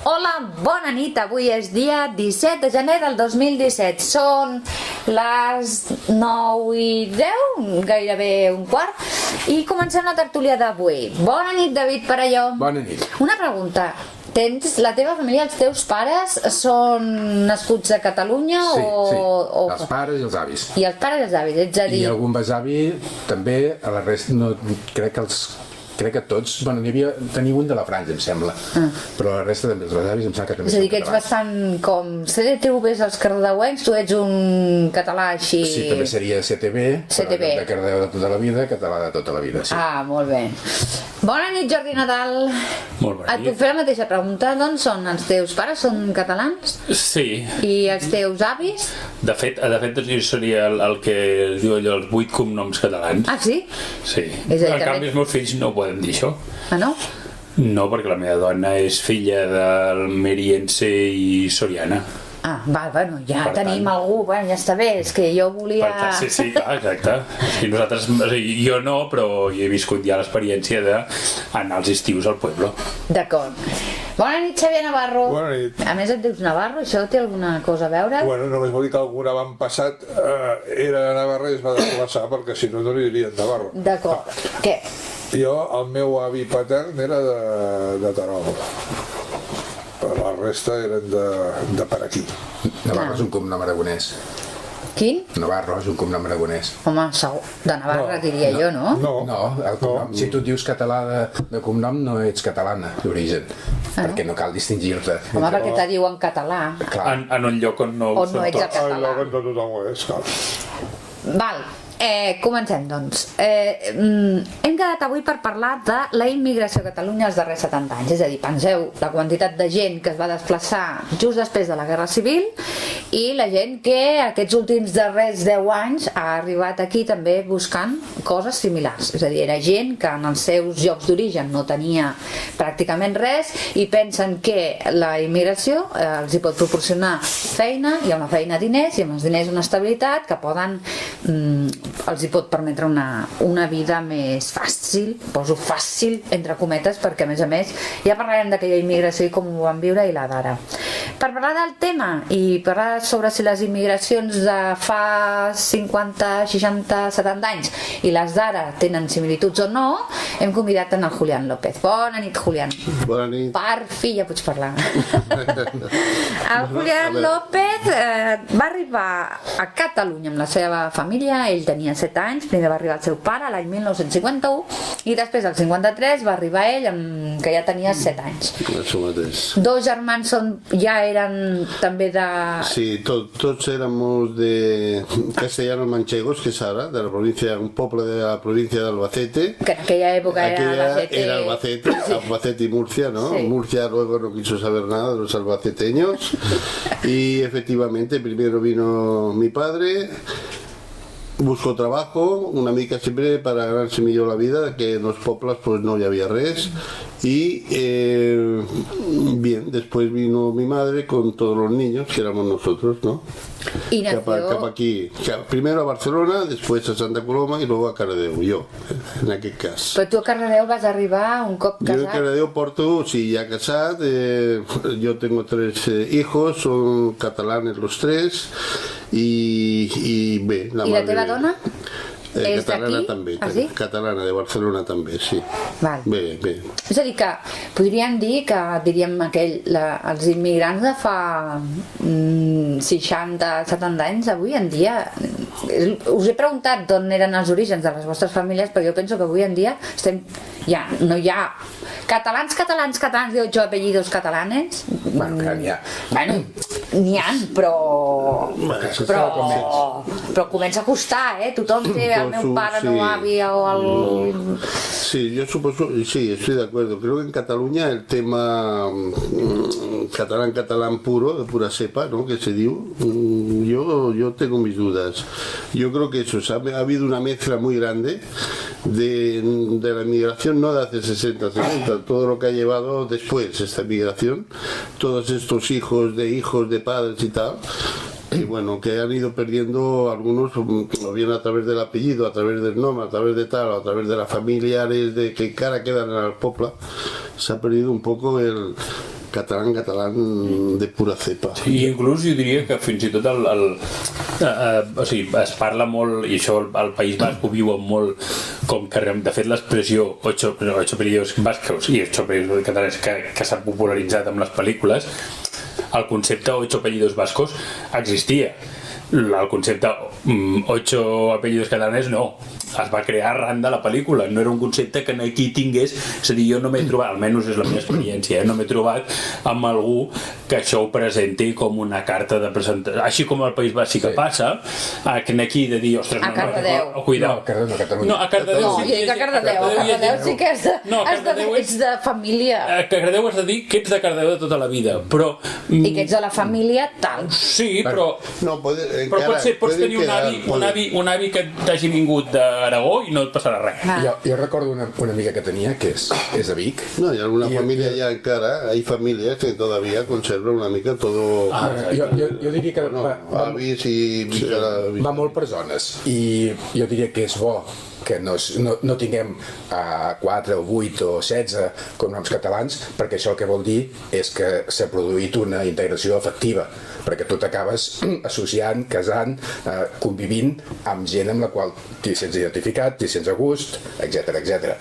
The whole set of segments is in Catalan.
Hola, bona nit. Avui és dia 17 de gener del 2017. Són les 9:10, gairebé un quart, i comencem la tertúlia d'avui. Bona nit, David Perelló. Bona nit. Una pregunta. Tens la teva família, els teus pares són nascuts a Catalunya Sí, o... els pares i els avis. I els pares i els avis, ets a dir... I algun besavi també, a la resta, no, crec que tots, bueno, tenia un de la Franja, em sembla, però la resta també, els besavis em sembla que també És a dir, són que ets catalans. bastant com... CDTV els cardedeuencs, tu ets un català així... Sí, també seria CTV, CTV. de Cardedeu de tota la vida, català de tota la vida, sí. Ah, molt bé. Bona nit, Jordi Nadal. Molt bona Et nit. puc fer la mateixa pregunta? D'on són els teus pares? Són catalans? Sí, I els teus avis? de fet jo seria el que es diu allò, els 8 cognoms catalans. Ah, sí? Sí. És a dir, En també- canvi, els meus fills no poden dir això. Ah, no? No, perquè la meva dona és filla del Meriense i Soriana. Ah, va, bueno, ja Per tenim tant- algú, bueno, ja està bé, és que jo volia... Per tant, sí, clar, exacte. I nosaltres, o sigui, jo no, però jo he viscut ja l'experiència d'anar als estius al pueblo. D'acord. Bona nit, Xavier Navarro. Bona nit. A més et dius Navarro, això té alguna cosa a veure? Bueno, només vol dir que algun avantpassat era de Navarra i es va desplaçar perquè si no, no li dirien Navarro. D'acord. Què? Jo, el meu avi patern era de Terol. Però la resta eren de per aquí. Navarro és un cognom aragonès. Quin? Navarro és un cognom aragonès. Home, segur. De Navarra, diria jo, no? No, No, el cognom, si tu et dius català de cognom, no ets catalana d'origen, perquè no cal distingir-te. Home, perquè te diu en català. Clar, En un lloc on no ho On no són ets a tots. català. el lloc on tothom ho és, clar. Val, comencem doncs. Hem quedat avui per parlar de la immigració a Catalunya els darrers 70 anys, és a dir, penseu la quantitat de gent que es va desplaçar just després de la Guerra Civil i la gent que aquests últims darrers 10 anys ha arribat aquí també buscant coses similars, és a dir, era gent que en els seus llocs d'origen no tenia pràcticament res i pensen que la immigració els hi pot proporcionar feina, hi ha una feina, diners, i amb els diners una estabilitat que poden els hi pot permetre una vida més fàcil, poso fàcil entre cometes, perquè a més ja parlarem d'aquella immigració i com ho van viure i la d'ara. Per parlar del tema i parlar sobre si les immigracions de fa 50, 60, 70 anys i les d'ara tenen similituds o no, hem convidat en el Julián López. Bona nit, Julián. Bona nit. Per fi ja pots parlar. El Julián López va arribar a Catalunya amb la seva família, ell tenia 7 anys, primer va arribar el seu pare l'any 1951 i després al 53 va arribar ell que ja tenia 7 anys. Això mateix. Dos germans ja eren també de... Sí, tots éramos de castellanos manchegos, que es ahora, de la provincia, un pueblo de la provincia de Albacete. Que en aquella època Era Albacete y Murcia, ¿no? Sí. Murcia luego no quiso saber nada de los albaceteños y efectivamente primero vino mi padre, buscó trabajo una mica siempre para ganarse millor la vida, que en los pueblos pues no había res y bien, después vino mi madre con todos los niños que éramos nosotros, ¿no? I nació... Cap aquí, primero a Barcelona, después a Santa Coloma y luego a Cardedeu, yo, en aquel cas. Però tu a Cardedeu vas arribar un cop Yo en casat? Cardedeu porto, sí, ya casado, yo tengo 3 hijos, son catalanes los 3 y bé, I la teva dona? És catalana d'aquí? també, Ah, sí? catalana de Barcelona també, sí. Val. Bé. És a dir que podríem dir que diríem els immigrants de fa 60, 70 anys avui en dia, us he preguntat d'on eren els orígens de les vostres famílies, però jo penso que avui en dia no hi ha catalans de 8 apellidos catalanes. bueno, que n'hi ha. Bueno, n'hi ha, però comença a costar, tothom té el meu Suposo, pare, el meu sí. avi o el... Sí, yo supongo, sí, estoy de acuerdo. Creo que en Cataluña el tema catalán puro, de pura cepa, ¿no? Que se dio, yo tengo mis dudas. Yo creo que eso, ha habido una mezcla muy grande de la inmigración, no de hace 60, todo lo que ha llevado después esta inmigración, todos estos hijos de padres y tal, y bueno, que han ido perdiendo algunos, o bien a través del apellido, a través del nombre, a través de tal, o a través de las familiares de que cara quedan al poble, s'ha perdido un poco el catalán de pura cepa. I inclús jo diria que fins i tot o sigui, es parla molt, i això al País Basc ho viuen molt, com que de fet l'expressió ocho apellidos vascos i ocho apellidos catalans que s'ha popularitzat amb les pel·lícules, el concepte ocho apellidos vascos existia. El concepte 8 apellidos catalanes no, es va crear arran de la pel·lícula, no era un concepte que aquí tingués, és a dir, jo no m'he trobat, almenys és la meva experiència, no m'he trobat amb algú que això ho presenti com una carta de presentació, així com al País Basc que passa, que aquí de dir, ostres, a Cardedeu. Cuidao. No, Catalunya. No, a Cardedeu no, sí. A Cardedeu sí que ets de família. A Cardedeu has de dir que ets de Cardedeu de tota la vida, però... I que ets de la família tal. Sí, però... No, pots tenir un avi que t'hagi vingut d'Aragó i no et passarà res. Jo recordo una amiga que tenia que és de Vic. No, y alguna familia ya encara, hay familias que todavía conservan una mica todo... Jo diria que avis i... va molt per zones i jo diria que és bo que no tinguem 4 o 8 o 16 cognoms catalans, perquè això el que vol dir és que s'ha produït una integració efectiva, perquè tu t'acabes associant, casant, convivint amb gent amb la qual t'hi sents identificat, t'hi sents a gust, etc.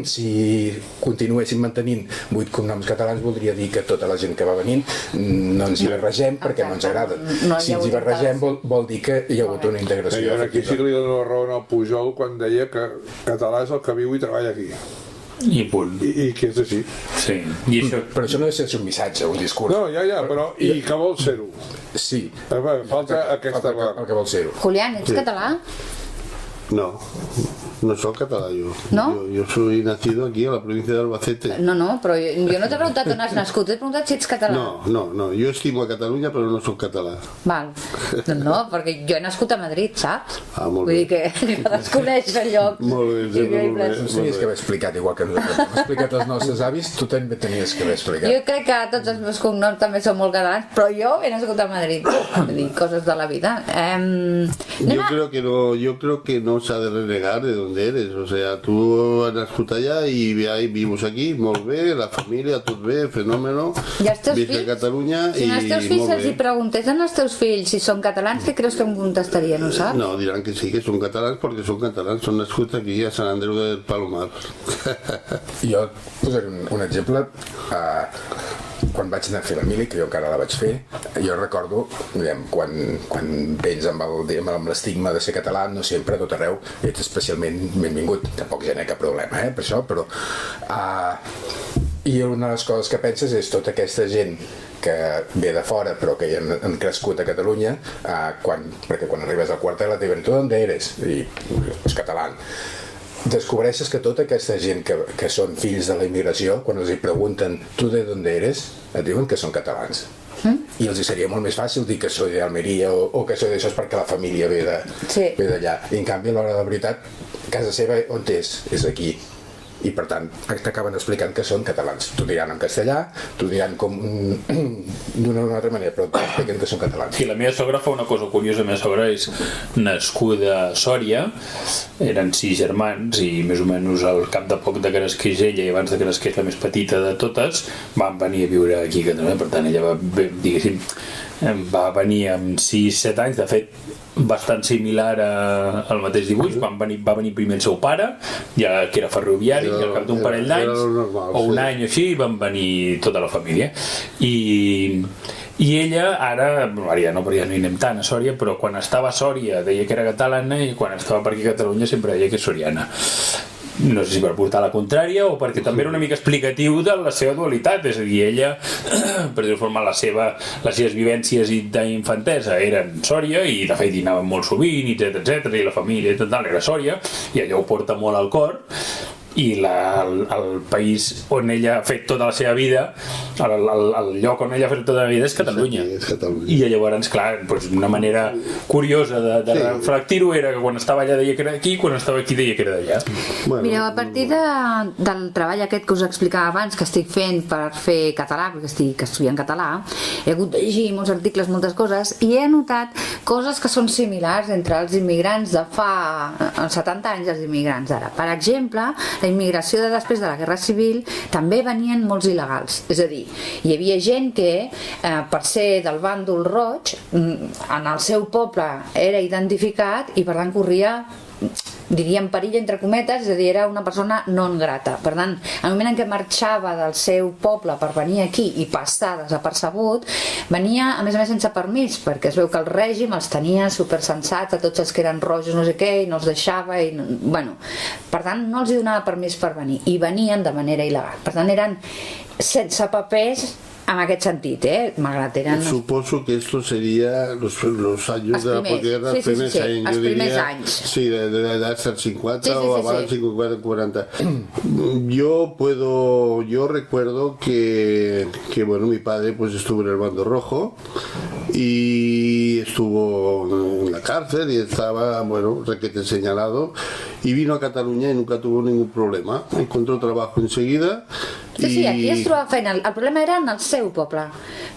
Si continuéssim mantenint 8 cognoms catalans voldria dir que tota la gent que va venint no ens hi barregem perquè no ens agrada. Si ens hi barregem vol dir que hi ha hagut una integració efectiva. Aquí sí que li dono la raó al Pujol quan deia que català és el que viu i treballa aquí. I punt. I que és així. Sí. I això... Però això no és sense un missatge, un discurs. No, ja, però i que vol ser-ho? Sí. Falta aquesta part. El que vol ser-ho. Julián, ets català? No soy catalán yo. ¿No? Yo soy nacido aquí en la provincia de Albacete. No, però jo no t'he preguntat on has nascut, t'he preguntat si ets català. No, yo estimo a Catalunya però no soc català. Val. No, perquè jo he nascut a Madrid, saps? Molt Vull bé. dir que desconeix el lloc. Molt bé. Tu tenies que haver explicat, igual que nosaltres hem explicat als nostres avis, tu també tenies que haver explicat. Jo crec que tots els meus cognoms també són molt catalans, però jo he nascut a Madrid. Vull dir, coses de la vida. Yo creo que no se ha de renegar de dónde eres. O sea, tú has nascut allá y vivimos aquí, molt bé, la família, tot bé, fenómeno. I els teus Visc fills? a Catalunya Si als teus fills molt els hi bé. preguntés als teus fills si són catalans, què creus que em contestarien, ho saps? No, dirán que sí, que son catalans porque son catalans, son nascuts aquí a Sant Andreu del Palomar. Jo posaré un exemple. Quan vaig anar a fer la mili, que jo encara la vaig fer, jo recordo, quan vens amb l'estigma de ser català, no sempre, a tot arreu, ets especialment benvingut. Tampoc ja n'hi ha cap problema, per això, però... I una de les coses que penses és tota aquesta gent que ve de fora però que ja han crescut a Catalunya, perquè quan arribes al quartel et diuen tu d'on eres? I és català. Descobreixes que tota aquesta gent que són fills de la immigració, quan els hi pregunten tu de d'on eres, et diuen que són catalans. I els seria molt més fàcil dir que soy de Almeria o que soy d'això perquè la família ve d'allà. I en canvi a l'hora de la veritat, casa seva on és aquí. I per tant t'acaben explicant que són catalans. T'ho diran en castellà, t'ho diran com d'una altra manera, però t'expliquen que són catalans. Sí, la meva sogra fa una cosa curiosa. La meva sogra és nascuda a Sòria, eren 6 germans i més o menys al cap de poc de que nasqués ella i abans de que nasqués la més petita de totes van venir a viure aquí a Catalunya. Per tant ella va venir amb 6-7 anys, de fet bastant similar al mateix dibuix. Va venir primer el seu pare, ja que era ferroviari, i al cap d'un parell d'anys o un any o així van venir tota la família. I ella ara ja no, perquè ja no hi anem tant a Sòria, però quan estava a Sòria deia que era catalana i quan estava per aquí a Catalunya sempre deia que és soriana. No sé si per portar la contrària o perquè també era una mica explicatiu de la seva dualitat, és a dir, ella, per dir-ho forma, les seves vivències d'infantesa eren Sòria i de fet hi anaven molt sovint, etc, i la família i tot tal era Sòria, i allò ho porta molt al cor, i el país on ella ha fet tota la seva vida, el lloc on ella ha fet tota la vida és Catalunya. Sí, és Catalunya. I llavors, clar, doncs una manera curiosa de reflectir-ho era que quan estava allà deia que era d'aquí, quan estava aquí deia que era d'allà. Bueno, Mireu, a partir del treball aquest que us explicava abans, que estic fent per fer català, perquè estic estudiant català, he hagut de llegir molts articles, moltes coses, i he notat coses que són similars entre els immigrants de fa 70 anys i els immigrants d'ara. Per exemple, la immigració de després de la Guerra Civil també venien molts il·legals. És a dir, hi havia gent que, per ser del bàndol roig, en el seu poble era identificat i per tant corria, diríem, perill entre cometes, és a dir, era una persona non grata. Per tant, al moment en què marxava del seu poble per venir aquí i passar desapercebut, venia a més sense permís, perquè es veu que el règim els tenia supersensats a tots els que eren rojos no sé què i no els deixava i, bueno, per tant no els hi donava permís per venir i venien de manera il·legal. Per tant eren sense papers en aquest sentit, malgrat eren... Suposo que esto sería los años de la posguerra, sí, primers anys, els jo primers diria, anys. sí, de hasta el 50 Sí, o abans, 50, 40. Yo recuerdo que bueno, mi padre pues estuvo en el bando rojo y estuvo en la cárcel y estaba, bueno, requete señalado, y vino a Cataluña y nunca tuvo ningún problema, encontró trabajo enseguida. Sí, aquí es trobava feina. El problema era en el seu poble,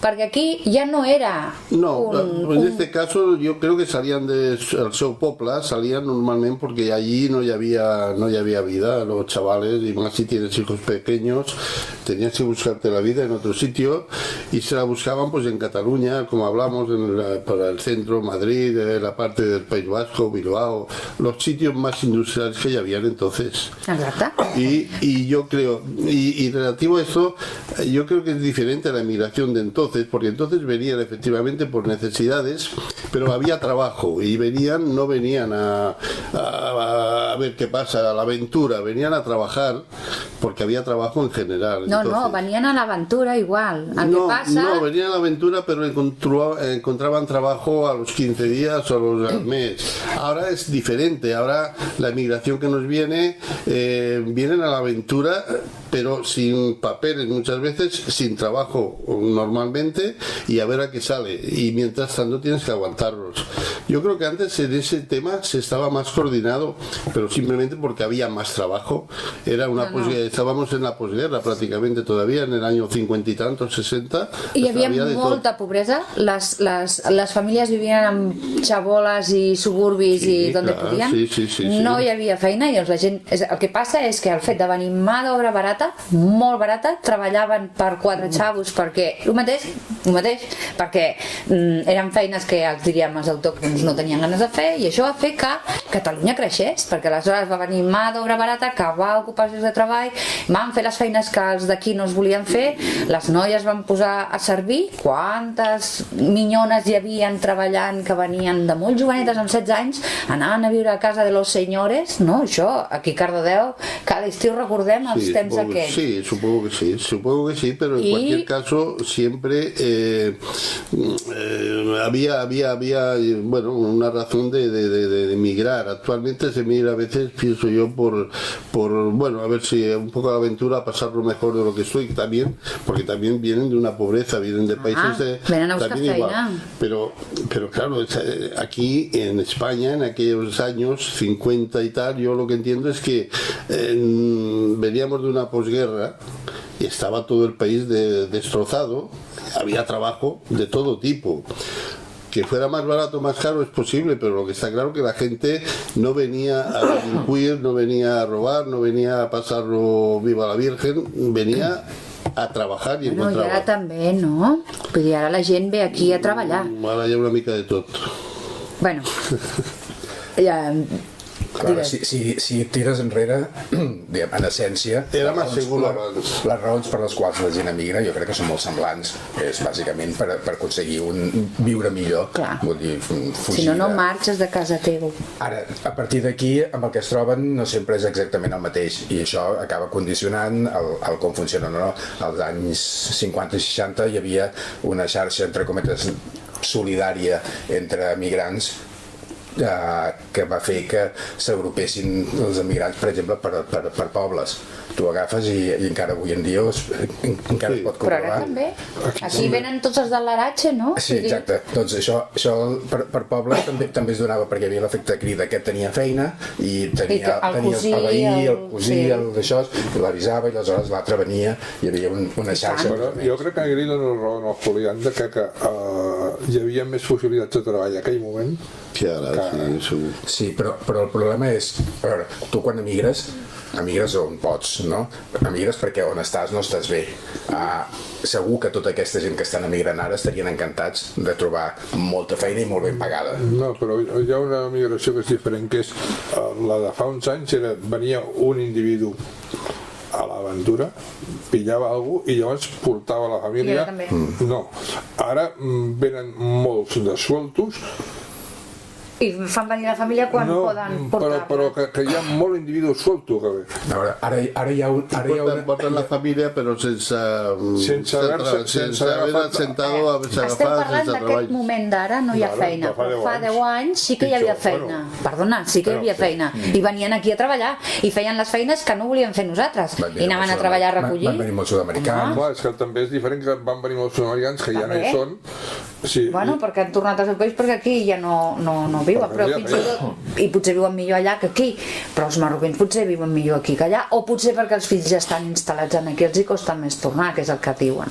perquè aquí ja no era en este caso yo creo que salían del seu poble, salían normalmente porque allí no había vida, los chavales, y más si tienes hijos pequeños, tenías que buscarte la vida en otro sitio, y se la buscaban pues en Cataluña, como hablamos, para el centro, Madrid, la parte del País Vasco, Bilbao, los sitios más industriales que ya habían entonces. Exacte. Y yo creo, y relativo a eso, yo creo que es diferente a la emigración de entonces, porque entonces venían efectivamente por necesidades, pero había trabajo y no venían a ver qué pasa, a la aventura, venían a trabajar porque había trabajo en general. No, entonces, venien a l'aventura igual. No, venían a la aventura, pero encontraban trabajo a los 15 días o al mes. Ahora es diferente, ahora la emigración que nos vienen a la aventura, pero sin papeles muchas veces, sin trabajo normalmente, y a ver a qué sale, y mientras tanto tienes que aguantarlos. Yo creo que antes en ese tema se estaba más coordinado, pero simplemente porque había más trabajo. Era una estábamos en la posguerra prácticamente todavía, en el año 50 y tantos, 60. I hi havia molta pobresa. Les famílies vivien en xaboles i suburbis i d'on podien. Sí. No hi havia feina, i la gent... El que passa és que el fet de venir mà d'obra barata, molt barata, treballaven per 4 xavos perquè... El mateix, perquè eren feines que els diríem els autòctons no tenien ganes de fer, i això va fer que Catalunya creixés, perquè aleshores va venir mà d'obra barata que va ocupar els llocs de treball, van fer les feines que els d'aquí no es volien fer, les noies van posar a servir. Quantes minyones hi havien treballant que venien de molt jovenetes amb 16 anys, anaven a viure a casa de los señores, no? Això, aquí a Cardedeu, cada estiu recordem els temps aquells. Sí, supongo que sí, pero en cualquier caso siempre había bueno, una razón de emigrar. Actualmente se migra a veces, pienso yo, por bueno, a ver si un poco la aventura, pasarlo mejor de lo que estoy también, porque también vienen de una pobreza, vienen de países vienen a buscar también igual. feina. Pero claro, aquí en España, en aquellos años 50 y tal, yo lo que entiendo es que veníamos de una posguerra y estaba todo el país destrozado, había trabajo de todo tipo. Que fuera más barato, más caro es posible, pero lo que está claro es que la gente no venía a delinquir, no venía a robar, no venía a pasarlo viva la Virgen, venía a trabajar i encontrar. I ara també, no? Vull dir, ara la gent ve aquí a treballar. Ara hi ha una mica de tot. Bueno, ja... Clar, si tires enrere, en essència, Era més segur abans. Les raons per les quals la gent emigra jo crec que són molt semblants. És bàsicament per aconseguir viure millor. Clar. Vull dir, fugir. Si no marxes de casa teva. Ara, a partir d'aquí, amb el que es troben no sempre és exactament el mateix, i això acaba condicionant el com funciona o no. Als anys 50 i 60 hi havia una xarxa, entre cometes, solidària entre emigrants que va fer que s'agrupessin els emigrants, per exemple, per pobles. Tu agafes i encara avui en dia encara es pot Però ara comprovar. també. Aquí venen tots els de l'Aratxe, no? Sí, exacte. Doncs això per pobles també es donava perquè hi havia l'efecte crida, que tenia feina i tenia el cosí, el veí, el cosí, sí. el d'això, l'avisava i aleshores l'altre venia, hi havia una xarxa. Però jo crec que Negrí dona raó en el Julián de que hi havia més possibilitats de treball en aquell moment. Que ara, sí, segur. Sí, però el problema és, a veure, tu quan emigres on pots, no? Emigres perquè on estàs no estàs bé. Segur que tota aquesta gent que estan emigrant ara estarien encantats de trobar molta feina i molt ben pagada. No, però hi ha una migració que és diferent, que és la de fa uns anys, venia un individu a l'aventura, pillava algú i llavors portava la família. I ara també. No, ara venen molts de sueltos. I fan venir la família quan poden portar-la. Però que hi ha molt individu suelto que ve. A veure, ara hi ha Porten la família però sense haver sentado, haver-se Estem agafat, parlant sense d'aquest treball. moment d'ara, no hi ha Ara, feina, de fa però 10 fa 10 anys sí que hi havia pitjor, feina. bueno. Perdona, sí que hi havia feina. I venien aquí a treballar i feien les feines que no volíem fer nosaltres. I anaven a treballar a recollir. Van venir molts sud-americans. Clar, és que també és diferent que van venir molts sud-americans que ja no hi També. són. Sí, Bueno, perquè han tornat al seu país perquè aquí ja no viuen, però fins i tot, i potser viuen millor allà que aquí, però els marroquins potser viuen millor aquí que allà, o potser perquè els fills ja estan instal·lats aquí, els hi costa més tornar, que és el que diuen.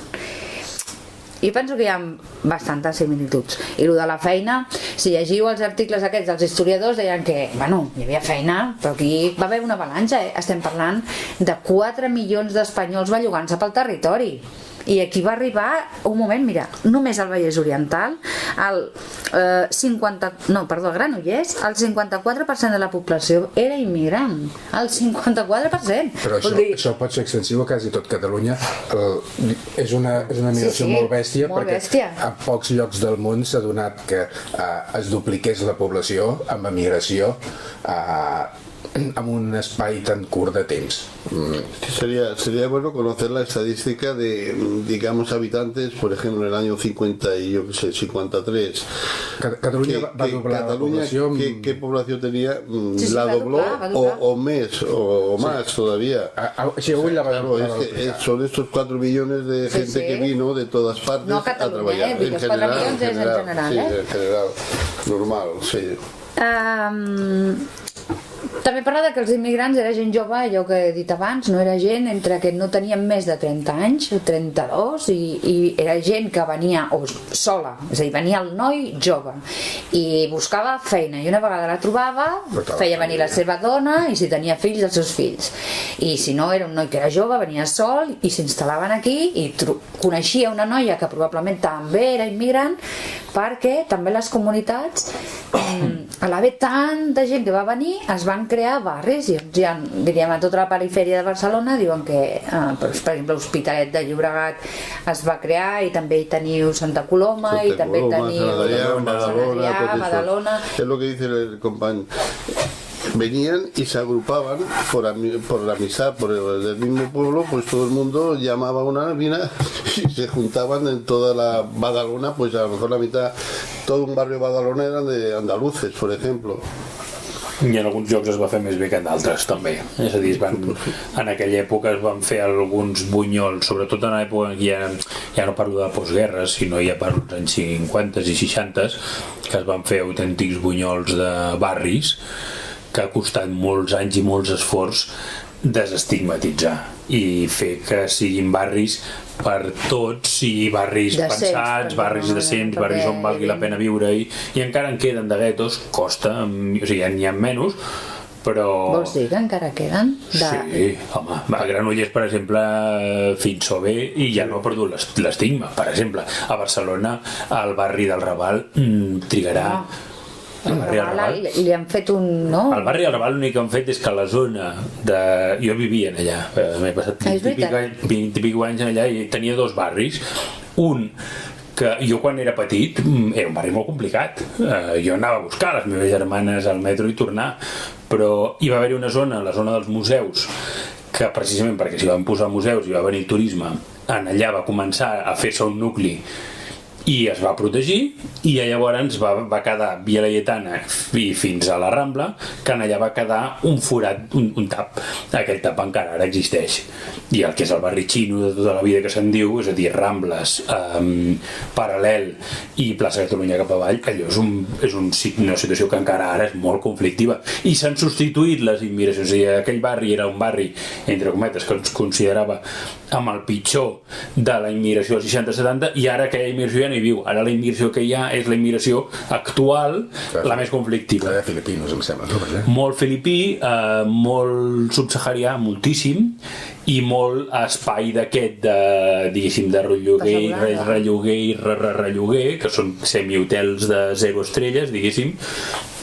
Jo penso que hi ha bastantes similituds. I el de la feina, si llegiu els articles aquests dels historiadors, deien que, bueno, hi havia feina, però aquí va haver una avalanxa, Estem parlant de 4 milions d'espanyols bellugant-se pel territori. I aquí va arribar un moment, mira, només al Vallès Oriental, el Granollers, el 54% de la població era immigrant. El 54%. Però això pot ser extensiu a quasi tot Catalunya. És una migració molt bèstia, perquè a pocs llocs del món s'ha donat que es dupliqués la població amb emigració en un espai tan curt de temps. Sería bueno conocer la estadística de, digamos, habitantes, por ejemplo, en el año 50 y yo qué sé, 53. Catalunya va doblar la població. ¿Qué población tenía? Sí, ¿La va dobló doblar. o más todavía? Sí, avui la va Claro, doblar. es que son estos 4 millones de gente que vino de todas partes No a a Catalunya, trabajar. los 4 millones es en general, sí, en general, normal, sí. També parla que els immigrants era gent jove, allò que he dit abans, no era gent entre que no tenien més de 30 anys, o 32, i era gent que venia sola, és a dir, venia el noi jove, i buscava feina, i una vegada la trobava, feia venir la seva dona, i si tenia fills, els seus fills. I si no, era un noi que era jove, venia sol, i s'instal·laven aquí, i coneixia una noia que probablement també era immigrant, perquè també les comunitats, a l'haver tant de gent que va venir, es van crear barris, i ja, diríem, a tota la perifèria de Barcelona diuen que, per exemple, l'Hospitalet de Llobregat es va crear, i també hi teniu Santa Coloma, i també teniu Badalona. Es lo que dice el compañero. Venían y se agrupaban por la amistad, por el mismo pueblo, pues todo el mundo llamaba a una mina y se juntaban en toda la Badalona, pues a lo mejor la mitad, todo un barrio de Badalona eran de andaluces, por ejemplo. I en alguns llocs es va fer més bé que en d'altres també, és a dir, en aquella època es van fer alguns bunyols, sobretot en l'època en què ja no parlo de postguerra, sinó ja parlo dels anys 50 i 60, que es van fer autèntics bunyols de barris, que ha costat molts anys i molts esforç desestigmatitzar i fer que siguin barris per tots, i barris pensats, barris decents, barris on valgui la pena viure, i encara en queden de guetos, costa, o sigui, n'hi ha menys, però... Vols dir que encara queden? Sí, home, a Granollers, per exemple, fins o bé, i ja no ha perdut l'estigma. Per exemple, a Barcelona, al barri del Raval trigarà... Al barri del Raval li han fet un... no? Al barri del Raval l'únic que han fet és que la zona de... Jo vivia allà, m'he passat 20 i pico anys allà, i tenia dos barris. Un que jo quan era petit era un barri molt complicat, jo anava a buscar les meves germanes al metro i tornar, però hi va haver una zona, la zona dels museus, que precisament perquè s'hi van posar museus i va venir el turisme, en allà va començar a fer-se un nucli i es va protegir, i llavors va quedar Via Laietana i fins a la Rambla, que allà va quedar un forat, un tap. Aquell tap encara ara existeix, i el que és el barri xino de tota la vida que se'n diu, és a dir, Rambles, Paral·lel i plaça Catalunya cap avall, allò és una situació que encara ara és molt conflictiva, i s'han substituït les immigracions. O sigui, aquell barri era un barri, entre cometes, que es considerava amb el pitjor de la immigració als 60-70, i ara aquella immigració ja no hi viu. Ara la immigració que hi ha és la immigració actual, la més conflictiva. La de filipinos, em sembla. Molt filipí, molt subsaharià, moltíssim, i molt espai d'aquest diguéssim, de relloguer i relloguer, que són semihotels de 0 estrelles, diguéssim,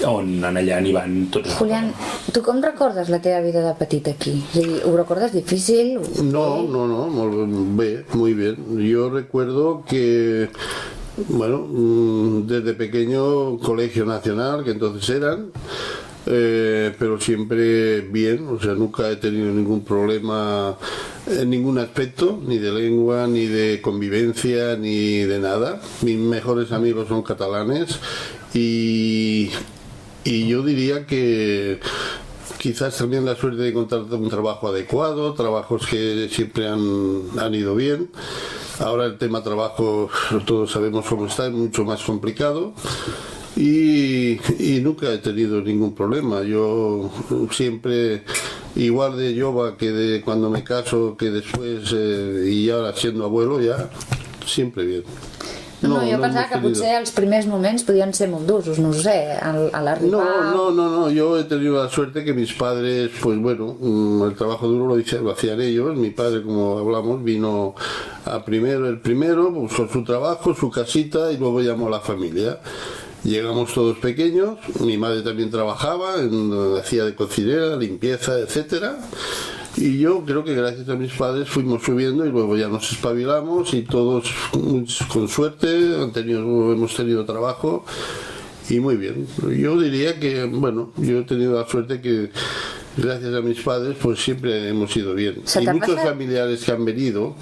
on allà n'hi van tots. Julián, tu com recordes la teva vida de petit aquí? O sigui, ho recordes difícil? No, molt bé, muy bien. Yo recuerdo que, bueno, desde pequeño Colegio Nacional, que entonces eran, pero siempre bien, o sea, nunca he tenido ningún problema en ningún aspecto, ni de lengua, ni de convivencia, ni de nada. Mis mejores amigos son catalanes y yo diría que quizás también la suerte de encontrar un trabajo adecuado, trabajos que siempre han ido bien. Ahora el tema trabajo, todos sabemos cómo está, es mucho más complicado. Y nunca he tenido ningún problema. Yo siempre, igual de jove que de cuando me caso, que después, y ahora siendo abuelo ya, siempre bien. No, jo pensava que potser els primers moments podien ser molt durs, no ho sé, a l'arribar... No, yo he tenido la suerte que mis padres, pues bueno, el trabajo duro lo hacían ellos. Mi padre, como hablamos, vino el primero, buscó su trabajo, su casita y luego llamó a la familia. Llegamos todos pequeños, mi madre también trabajaba, hacía de cocinera, limpieza, etcétera. Y yo creo que gracias a mis padres fuimos subiendo y luego ya nos espabilamos y todos con suerte hemos tenido trabajo y muy bien. Yo diría que, bueno, yo he tenido la suerte que gracias a mis padres pues siempre hemos ido bien. Y muchos familiares que han venido,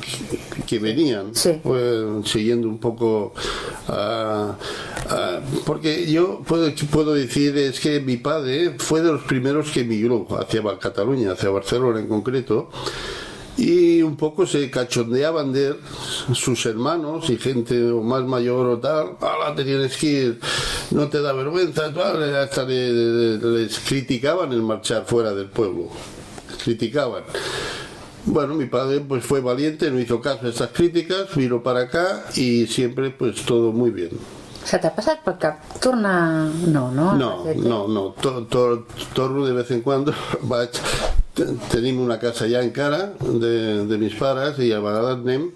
que venían, sí, pues, siguiendo un poco... porque yo puedo decir es que mi padre fue de los primeros que emigró hacia Cataluña, hacia Barcelona en concreto, y un poco se cachondeaban de él sus hermanos y gente más mayor o tal. Ahora te tienes que ir, no te da vergüenza, tal. Hasta les criticaban el marchar fuera del pueblo, criticaban. Bueno, mi padre pues fue valiente, no hizo caso a estas críticas, vino para acá y siempre pues todo muy bien. Se t'ha passat per cap tornar... No, torno de vez en cuando. Tenim una casa allà encara de mis pares i a vegades anem.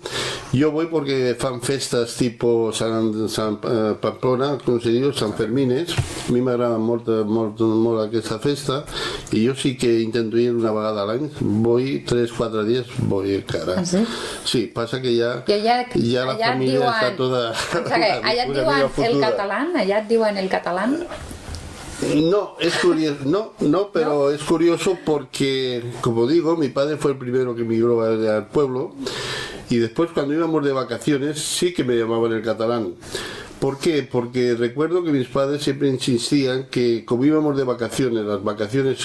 Jo voy porque fan festes tipus Sant Pamplona, com se diu, Sant Fermines. A mi m'agrada molt aquesta festa i jo sí que intento ir una vegada a l'any. Voy 3-4 dies, voy encara. Ah, sí? Sí, passa que ja la família està toda... Allà et diuen el català? Allà et diuen el català? No, es curioso, no, pero es curioso porque, como digo, mi padre fue el primero que emigró al pueblo y después cuando íbamos de vacaciones sí que me llamaban el catalán. ¿Por qué? Porque recuerdo que mis padres siempre insistían que como íbamos de vacaciones, las vacaciones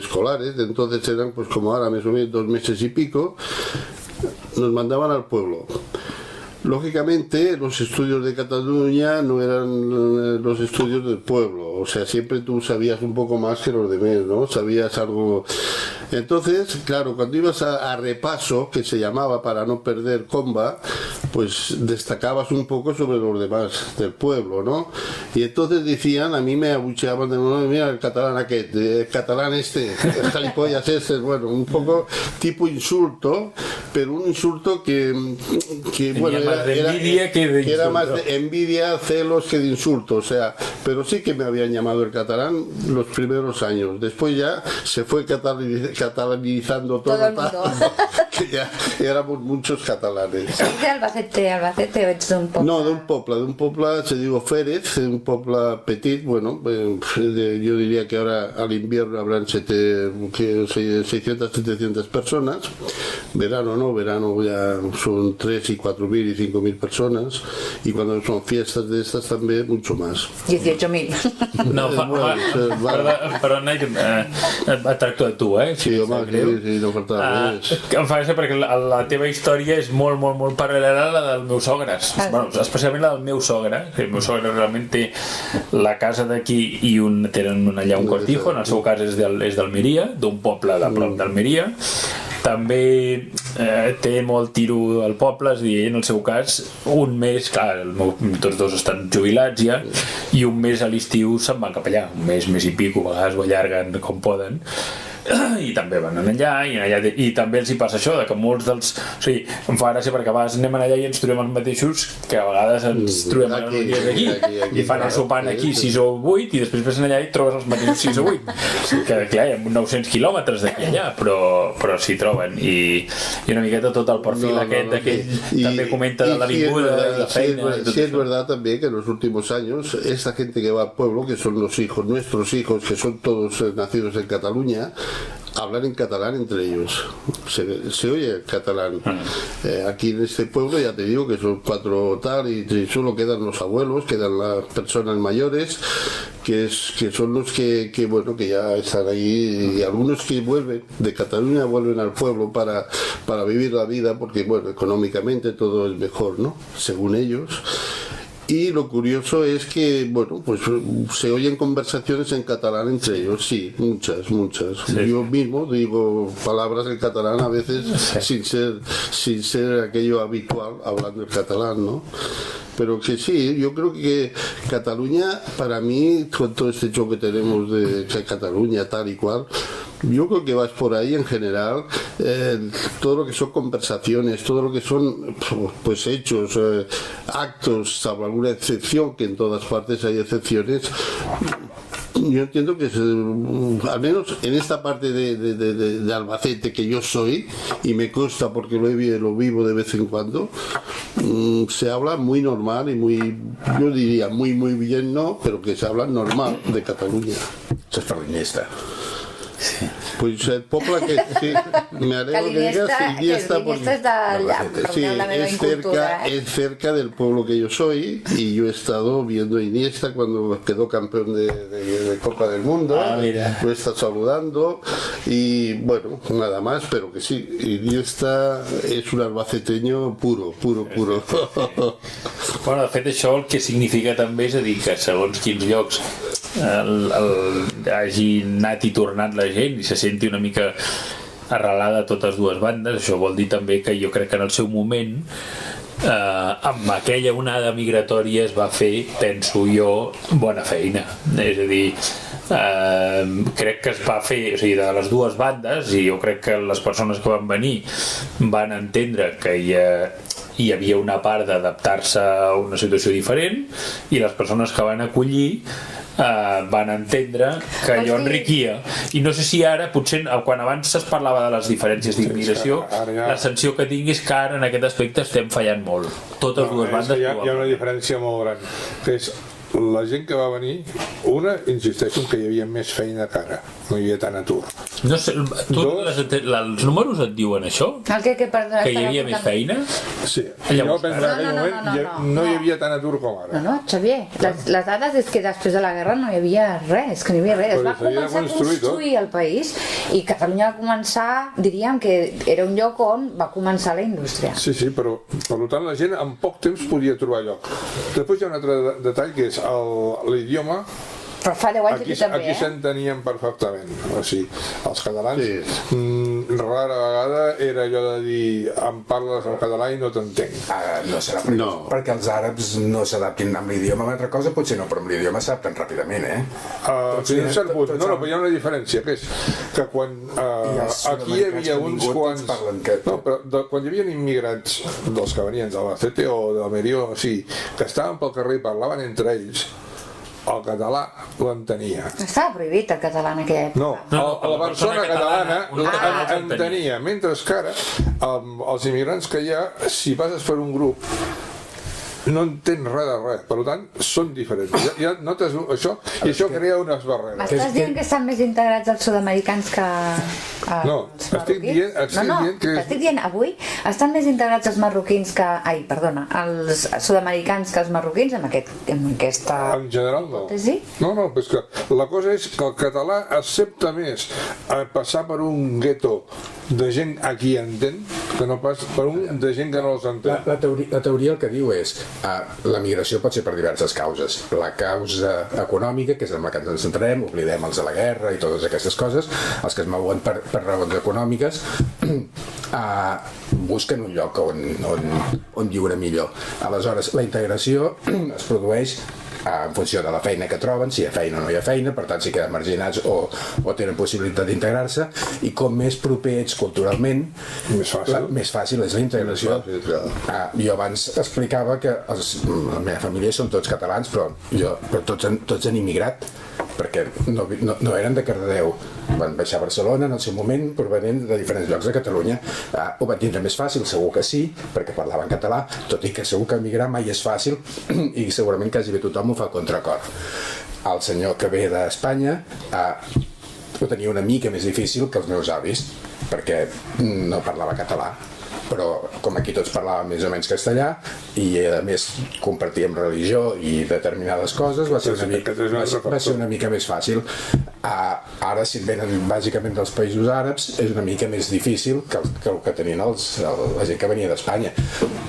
escolares, de entonces eran pues como ahora más o menos 2 meses y pico, nos mandaban al pueblo. Lógicamente los estudios de Cataluña no eran los estudios del pueblo, o sea, siempre tú sabías un poco más que los demás, ¿no? Sabías algo. Entonces, claro, cuando ibas a repaso, que se llamaba para no perder comba, pues destacabas un poco sobre los demás del pueblo, ¿no? Y entonces decían, a mí me abucheaban de nuevo, mira el catalán aquel, el catalán este, el gilipollas este, bueno, un poco tipo insulto, pero un insulto que bueno, era más de envidia, celos que de insulto, o sea, pero sí que me habían llamado el catalán los primeros años. Después ya se fue catalanizando todo el mundo. Que ya éramos muchos catalanes. ¿Eres de Albacete o ets d'un poble? No, d'un poble, se digo Férez, un poble petit, bueno, yo diría que ahora al invierno habrán 600, 700 personas, Verano no, verano ya son 3 y 4.000 y 5.000 personas, y cuando son fiestas de estas también mucho más. 18.000. No, però et tracto de tu, Sí, home, sí, no faltava res. Em fa gràcia perquè la teva història és molt, molt, molt paral·lela a la dels meus sogres. Bueno, especialment la del meu sogre, que el meu sogre realment té la casa d'aquí i tenen allà un cortijo, en el seu cas és d'Almeria, d'un poble de prop d'Almeria. També té molt tiro al poble, és a dir, en el seu cas un mes, clar, tots dos estan jubilats ja, i un mes a l'estiu se'n van cap allà, un mes i pico, a vegades ho allarguen com poden, i també van allà, i també els hi passa això, de que molts dels... O sigui, em fa gràcia perquè a vegades anem allà i ens trobem els mateixos que a vegades ens trobem els dies d'aquí, i fan el sopant aquí 6 o 8 i després passen allà i trobes els mateixos 6 o 8, que clar, hi ha 900 quilòmetres d'aquí allà, però s'hi troben, i una miqueta tot el perfil aquest d'aquell també comenta de l'avinguda, de la feina... Sí, es verdad también que en los últimos años esta gente que va al pueblo, que son los hijos, nuestros hijos, que son todos nacidos en Cataluña, hablan en catalán entre ellos, se oye el catalán. Aquí en este pueblo ya te digo que son 4 tal, y solo quedan los abuelos, quedan las personas mayores, que son los que bueno, que ya están ahí, y algunos que vuelven de Cataluña vuelven al pueblo para vivir la vida, porque bueno, económicamente todo es mejor, ¿no? Según ellos. Y lo curioso es que, bueno, pues se oyen conversaciones en catalán entre ellos, sí, muchas. Sí. Yo mismo digo palabras en catalán a veces sin ser aquello habitual hablando el catalán, ¿no? Pero que sí, yo creo que Cataluña, para mí, con todo este show que tenemos de Cataluña tal y cual, yo creo que vas por ahí en general, todo lo que son conversaciones, todo lo que son pues hechos, actos, salvo alguna excepción, que en todas partes hay excepciones. Yo entiendo que al menos en esta parte de Albacete que yo soy, y me consta porque lo vivo de vez en cuando, se habla muy normal y muy, yo diría muy bien no, pero que se habla normal de Cataluña. És ferlinista. Sí. Pues el poble que sí, me alegro que digas Iniesta, porque sí, es cerca del pueblo que yo soy, y yo he estado viendo a Iniesta cuando quedó campeón de Copa del Mundo, lo he estado saludando, y bueno, nada más, pero que sí, Iniesta es un albaceteño puro. Bueno, de fet això el que significa també és a dir que segons quins llocs hagi anat i tornat la gent i se senti una mica arrelada a totes dues bandes, això vol dir també que jo crec que en el seu moment amb aquella onada migratòria es va fer, penso jo, bona feina, és a dir, crec que es va fer, o sigui, de les dues bandes, i jo crec que les persones que van venir van entendre que hi havia una part d'adaptar-se a una situació diferent, i les persones que van acollir van entendre que allò enriquia, i no sé si ara, potser quan abans es parlava de les diferències d'immigració, la sensació que tinc és que ara en aquest aspecte estem fallant molt, totes dues bandes. Hi ha una diferència molt gran, que és la gent que va venir, insisteixo en que hi havia més feina que ara, no hi havia tant atur. No sé, els números et diuen això? Perdona, que hi havia més feina? Sí, jo penso que en aquell moment no hi havia tant atur com ara. No, Xavier, les dades és que després de la guerra no hi havia res, es va començar a construir el país, i Catalunya va començar, diríem que era un lloc on va començar la indústria. Sí, però per tant la gent en poc temps podia trobar lloc. Després hi ha un altre detall, que és l'idioma. Però fa 10 anys aquí també, aquí s'entenien perfectament. O sigui, els catalans, rara vegada era allò de dir em parles en català i no t'entenc. No serà perquè els àrabs no s'adaptin amb l'idioma, una altra cosa potser no, però amb l'idioma s'adapten ràpidament, Fins a cert punt. No, però hi ha una diferència, que és que quan aquí hi havia uns quants... No, però quan hi havia immigrants dels que venien d'Albacete o d'Almeria, o sigui, que estaven pel carrer i parlaven entre ells, el català l'entenia. Estava prohibit el català en aquella època. No, la persona catalana entenia, mentre que ara els immigrants que hi ha, si passes per un grup no entén res de res, per tant són diferents. Ja notes això, i això crea unes barreres. M'estàs dient que estan més integrats els sud-americans que No, els estic dient que... T'estic dient, avui estan més integrats els marroquins que... els sud-americans que els marroquins en aquesta... En general no. hipòtesi? No, és que la cosa és que el català accepta més passar per un gueto de gent a qui entén que no pas per un de gent que no els entén. La teoria el que diu és la migració pot ser per diverses causes. La causa econòmica, que és en la que ens centrem, oblidem els de la guerra i totes aquestes coses, els que es mouen per raons econòmiques busquen un lloc on viure millor. Aleshores, la integració es produeix en funció de la feina que troben, si hi ha feina o no hi ha feina, per tant si queden marginats o tenen possibilitat d'integrar-se, i com més proper ets culturalment, més fàcil és la integració. Jo abans explicava que la meva família són tots catalans, però tots han immigrat, perquè no eren de Cardedeu, van baixar a Barcelona en el seu moment provenent de diferents llocs de Catalunya. Ho van tindre més fàcil, segur que sí, perquè parlaven català, tot i que segur que emigrar mai és fàcil i segurament quasi bé tothom ho fa a contracor. El senyor que ve d'Espanya ho tenia una mica més difícil que els meus avis, perquè no parlava català, però com aquí tots parlàvem més o menys castellà i a més compartíem religió i determinades coses, va ser una mica més fàcil. Ara, si venen bàsicament dels països àrabs, és una mica més difícil que el que tenien la gent que venia d'Espanya,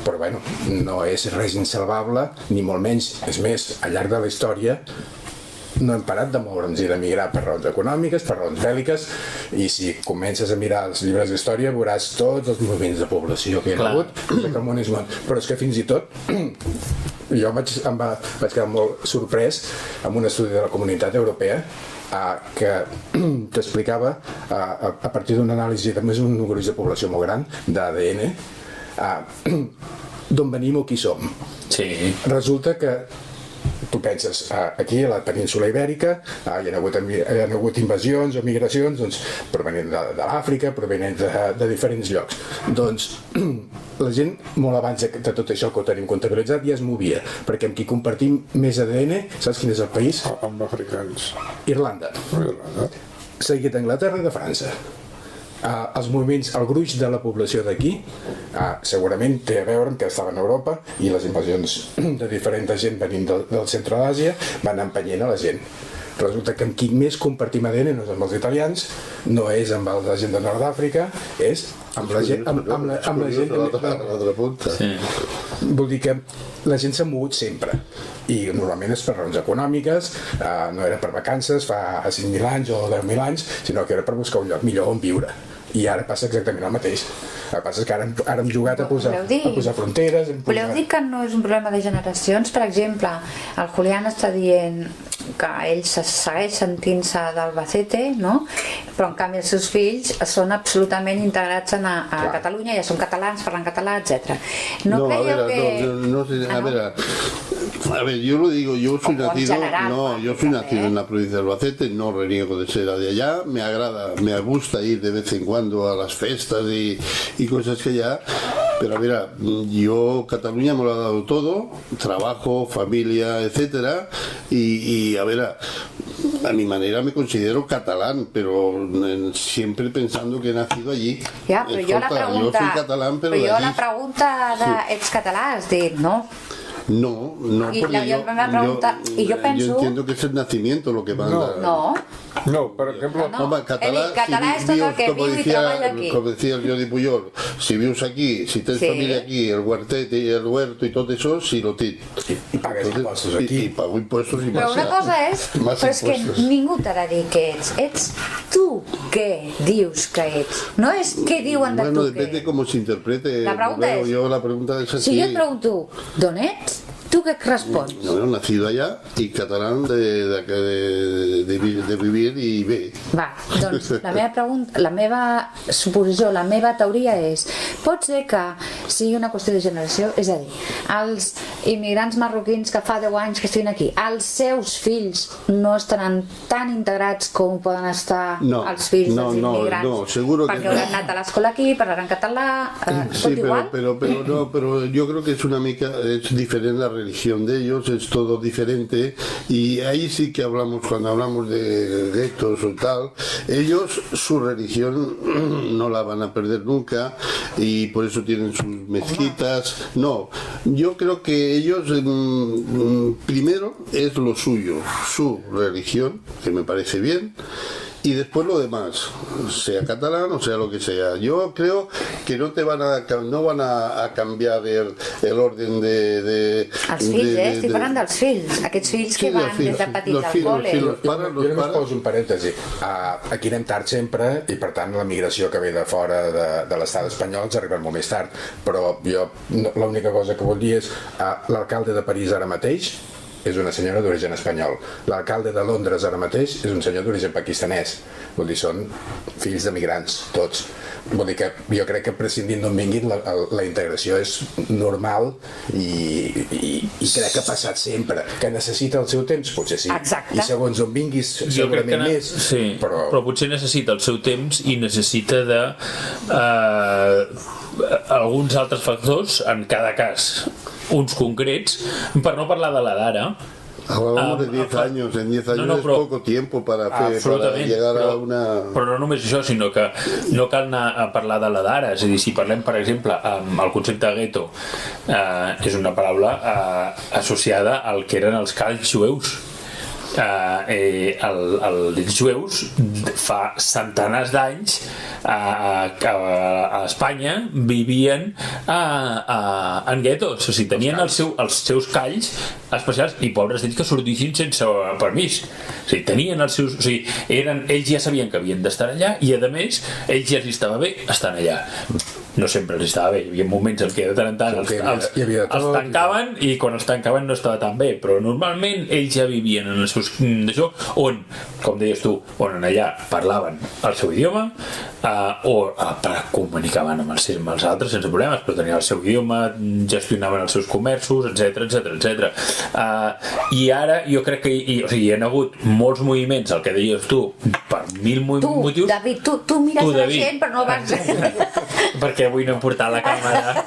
però bueno, no és res insalvable, ni molt menys. És més, al llarg de la història no hem parat de moure'ns i de migrar per raons econòmiques, per raons bèl·liques, i si comences a mirar els llibres d'història veuràs tots els moviments de població que hi ha hagut, que el món és món. Però és que fins i tot jo vaig quedar molt sorprès amb un estudi de la Comunitat Europea que t'explicava a partir d'una anàlisi de més un gruix de població molt gran d'ADN d'on venim o qui som. Resulta que tu penses, aquí a la península Ibèrica hi ha hagut invasions o migracions provenint de l'Àfrica, provenint de diferents llocs. Doncs la gent, molt abans de tot això que ho tenim comptabilitzat, ja es movia, perquè amb qui compartim més ADN, saps quin és el país? Amb africans. Irlanda. Seguit d'Anglaterra i de França. Els moviments, el gruix de la població d'aquí segurament té a veure amb que estaven a Europa i les invasions de diferent gent venint del centre d'Àsia van empenyent a la gent. Resulta que amb qui més compartim ADN no és amb els italians, no és amb la gent de Nord d'Àfrica, és amb la gent de l'altra punta. Vol dir que la gent s'ha mogut sempre i normalment és per raons econòmiques, no era per vacances fa 5.000 anys o 10.000 anys, sinó que era per buscar un lloc millor on viure. I ara passa exactament el mateix. El que passa és que ara hem jugat a posar fronteres. Voleu dir que no és un problema de generacions? Per exemple, el Julián està dient que ell segueix sentint-se d'Albacete, no? Però en canvi els seus fills són absolutament integrats a Catalunya, ja són catalans, parlen català, etc. No, a ver, yo lo digo, yo soy nacido en la provincia de Albacete, no reniego de ser de allá, me agrada, me gusta ir de vez en cuando a las fiestas y cosas que ya, pero mira, yo Cataluña me lo ha dado todo, trabajo, familia, etcétera, y a ver, a mi manera me considero catalán, pero siempre pensando que he nacido allí. Ja, però yo soy catalán, pero de allí. La pregunta de ets català has dit, no? No, porque yo entiendo que es el nacimiento lo que manda. No, per exemple... Català és tot el que viu i treballa aquí. Com decía el Jordi Pujol, si vius aquí, si tens família aquí, el huertet i el huerto i tot això, si lo tens. I pagues impostos aquí. I pago impostos i però una cosa és, però és que ningú t'ha de dir què ets tu què dius que ets, no és què diuen de tu que ets. Bueno, depende com s'interprete. La pregunta és, yo la pregunta és si jo et pregunto d'on ets, Tu què respons? No, nacido allá y catalán de vivir y bé. Va, doncs la meva pregunta, la meva suposició, la meva teoria és: pot ser que sigui una qüestió de generació? És a dir, els immigrants marroquins que fa 10 anys que estiguin aquí, els seus fills no estaran tan integrats com poden estar els fills dels immigrants? No, seguro que perquè hauran anat a l'escola aquí, parlaran català, sí, tot igual? pero yo creo que es una mica, es diferente la religión de ellos, es todo diferente, y ahí sí que hablamos, cuando hablamos de guetos o tal, ellos su religión no la van a perder nunca y por eso tienen sus mezquitas. No, yo creo que ellos primero es lo suyo, su religión, que me parece bien, y después lo demás, sea catalán o sea lo que sea. Yo creo que no van a cambiar el orden de els fills, estic parlant dels fills, aquests fills que van des de petits al col·le. Jo només poso un parèntesi. Aquí anem tard sempre i per tant la migració que ve de fora de l'estat espanyol ens arriba molt més tard, però jo l'única cosa que vull dir és l'alcalde de París ara mateix és una senyora d'origen espanyol. L'alcalde de Londres ara mateix és un senyor d'origen pakistanès. Vull dir, són fills de migrants, tots. Vull dir que jo crec que prescindint d'on vinguin la integració és normal i crec que ha passat sempre. Que necessita el seu temps? Potser sí. Exacte. I segons on vinguis segurament més. Sí, però potser necessita el seu temps i necessita de alguns altres factors en cada cas, uns concrets, per no parlar de la d'ara. Hablamos de 10 años, en 10 años es poco tiempo para llegar a una... Però no només això, sinó que no cal anar a parlar de la d'ara, és a dir, si parlem, per exemple, amb el concepte de gueto, és una paraula associada al que eren els calls jueus. Els jueus fa centenars d'anys a Espanya vivien en guetos, o sigui, tenien els seus calls especials i pobres d'ells que sortissin sense permís, o sigui, tenien els seus, o sigui, ells ja sabien que havien d'estar allà i a més ells ja els estava bé estar allà. No sempre els estava bé, hi havia moments en què de tant en tant els tancaven i quan els tancaven no estava tan bé, però normalment ells ja vivien en els seus d'això, on, com deies tu, on allà parlaven el seu idioma o comunicaven amb els altres sense problemes, però tenien el seu idioma, gestionaven els seus comerços, etc. I ara jo crec que hi ha hagut molts moviments, el que deies tu, per mil motius. David, tu mires la gent però no vas... perquè avui no hem portat la càmera.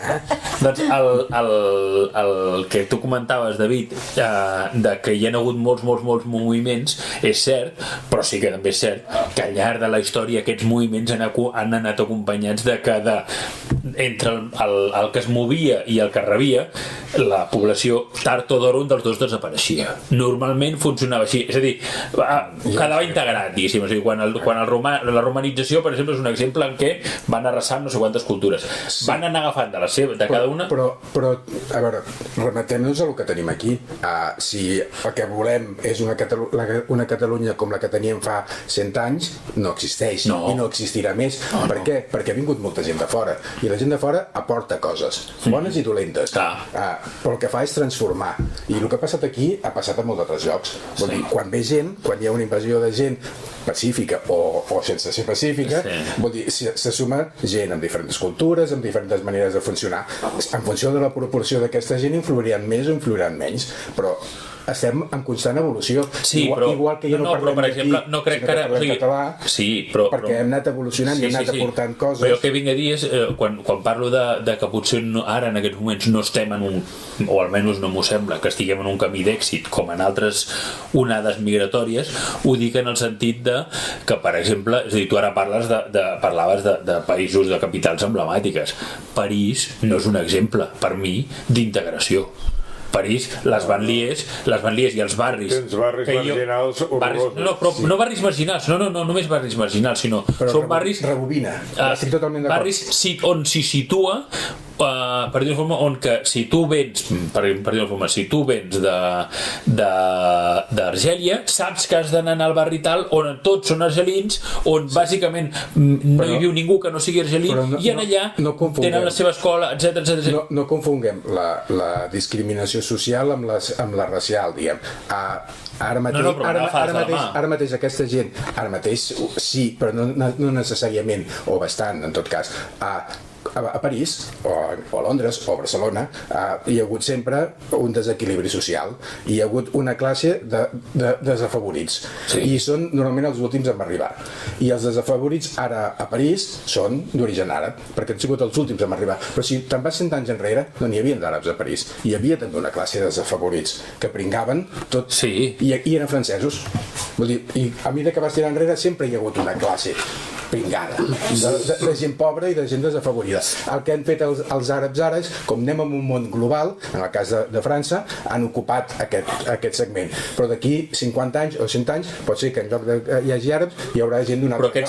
Doncs el que tu comentaves, David, de que hi ha hagut molts moviments, és cert, però sí que també és cert que al llarg de la història aquests moviments han anat acompanyats de que entre el que es movia i el que rebia, la població tard o d'hora un dels dos desapareixia. Normalment funcionava així, és a dir, quedava integrat, diguéssim. O sigui, quan la romanització, per exemple, és un exemple en què van arrasar no sé quantes cultures. Van anar agafant de cada una... Però, a veure, remetem-nos a el que tenim aquí. Si el que volem és una Catalunya com la que teníem fa 100 anys, no existeix i no existirà més. Per què? Perquè ha vingut molta gent de fora i la gent de fora aporta coses, bones i dolentes. Però el que fa és transformar. I el que ha passat aquí ha passat a molts altres llocs. Vol dir, quan ve gent, quan hi ha una invasió de gent pacífica o sense ser pacífica, vol dir, se suma gent amb diferents cultures, amb diferents maneres de funcionar. En funció de la proporció d'aquesta gent influiran més o influiran menys, però estem en constant evolució. Igual que ja no parlem per exemple, no crec que ara, català, perquè hem anat evolucionant i hem anat aportant coses. Però el que vinc a dir és, quan parlo de que potser ara en aquests moments no estem en un, o almenys no m'ho sembla, que estiguem en un camí d'èxit com en altres onades migratòries, ho dic en el sentit de que, per exemple, és a dir, tu ara parlaves de països, de capitals emblemàtiques. París no és un exemple, per mi, d'integració. París, les banlieues i els barris. Tens barris marginals horrorosos. No barris marginals, no només barris marginals, sinó són barris... Rebobina, estic totalment d'acord. Barris on s'hi situa per dir-ho forma, on que si tu vens d'Argèlia, saps que has d'anar al barri tal on tots són argelins, on bàsicament no hi viu ningú que no sigui argelí, i en allà tenen la seva escola, etc. No confonguem la discriminació social amb la racial, diguem. Ara mateix aquesta gent, ara mateix sí, però no necessàriament, o bastant en tot cas, a París o a Londres o a Barcelona hi ha hagut sempre un desequilibri social, hi ha hagut una classe de desafavorits, i són normalment els últims a arribar, i els desafavorits ara a París són d'origen àrab, perquè han sigut els últims a arribar. Però si te'n vas 100 anys enrere no n'hi havia d'àrabs a París, hi havia també una classe de desafavorits que pringaven tot, i eren francesos. Vull dir, i a mesura que vas tirar enrere sempre hi ha hagut una classe pringada, de gent pobra i de gent desafavorida. El que han fet els àrabs ara és, com anem en un món global, en el cas de França, han ocupat aquest segment. Però d'aquí 50 anys o 100 anys pot ser que en lloc de hi hagi àrabs hi haurà gent d'una altra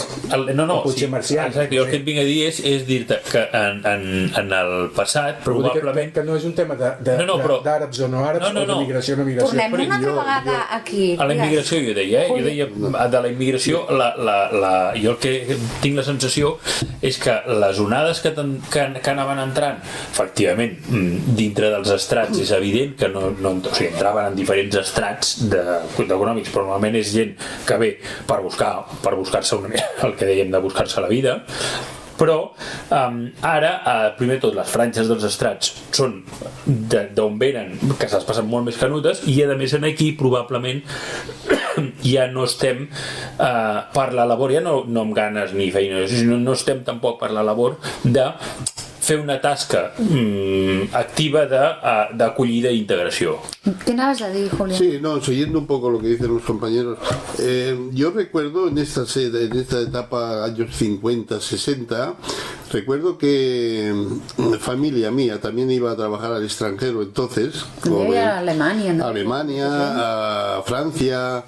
potser marcians. Exacte, jo el que et vinc a dir és dir-te que en el passat probablement... Que no és un tema d'àrabs o no àrabs, o d'immigració o no immigració. Tornem una altra vegada aquí. A la immigració jo deia, de la immigració, jo el que tinc la sensació és que les onades que anaven entrant, efectivament, dintre dels estrats és evident que entraven en diferents estrats econòmics, però normalment és gent que ve per buscar-se el que dèiem de buscar-se la vida. Però ara, primer tot, les franges dels estrats són d'on venen, que se'ls passen molt més canutes, i a més aquí probablement ja no estem per la labor, ja no amb ganes ni feina, sinó no estem tampoc per la labor de fer una tasca activa d'acollida i integració. ¿Qué anaves a decir, Julián? Sí, no, siguiendo un poco lo que dicen los compañeros, yo recuerdo en esta etapa, años 50, 60, recuerdo que familia mía también iba a trabajar al extranjero entonces. A Alemania, ¿no? A Alemania, a Francia,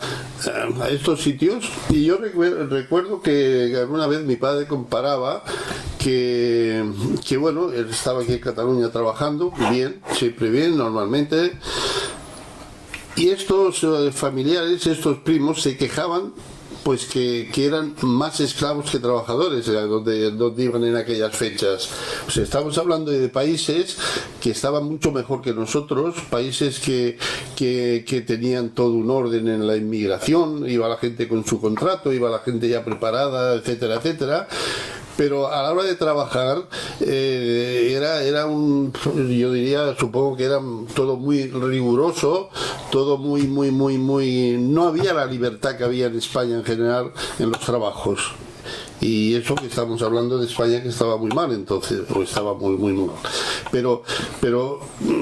a estos sitios, y yo recuerdo que alguna vez mi padre comparaba que bueno, él estaba aquí en Cataluña trabajando bien, siempre bien, normalmente, y estos familiares, estos primos se quejaban pues que eran más esclavos que trabajadores donde iban en aquellas fechas. O sea, estamos hablando de países que estaban mucho mejor que nosotros, países que tenían todo un orden en la inmigración, iba la gente con su contrato, iba la gente ya preparada, etcétera, etcétera. Pero a la hora de trabajar era yo diría, supongo que era todo muy riguroso, todo muy, no había la libertad que había en España en general en los trabajos. Y eso que estamos hablando de España, que estaba muy mal entonces, o estaba muy mal. Pero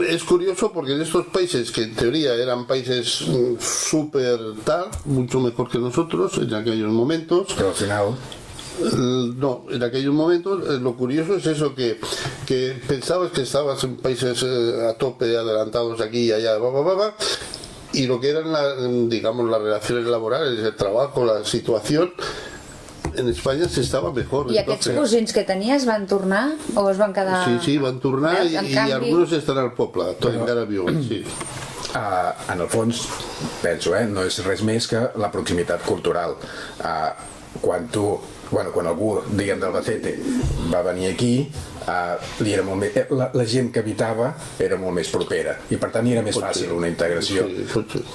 es curioso porque en estos países, que en teoría eran países súper tal, mucho mejor que nosotros en aquellos momentos, pero al final... No, en aquellos momentos lo curioso es eso, que pensabas que estabas en países a tope, adelantados aquí y allá, y lo que eran digamos las relaciones laborales, el trabajo, la situación en España se estaba mejor. I aquests cosins que tenies van tornar o es van quedar... Sí, van tornar i alguns estan al poble, tot encara viuen, sí. En el fons, penso, no és res més que la proximitat cultural. Quan algú, diguem, d'Albacete va venir aquí, li era molt més, la gent que habitava era molt més propera i per tant era més fàcil una integració.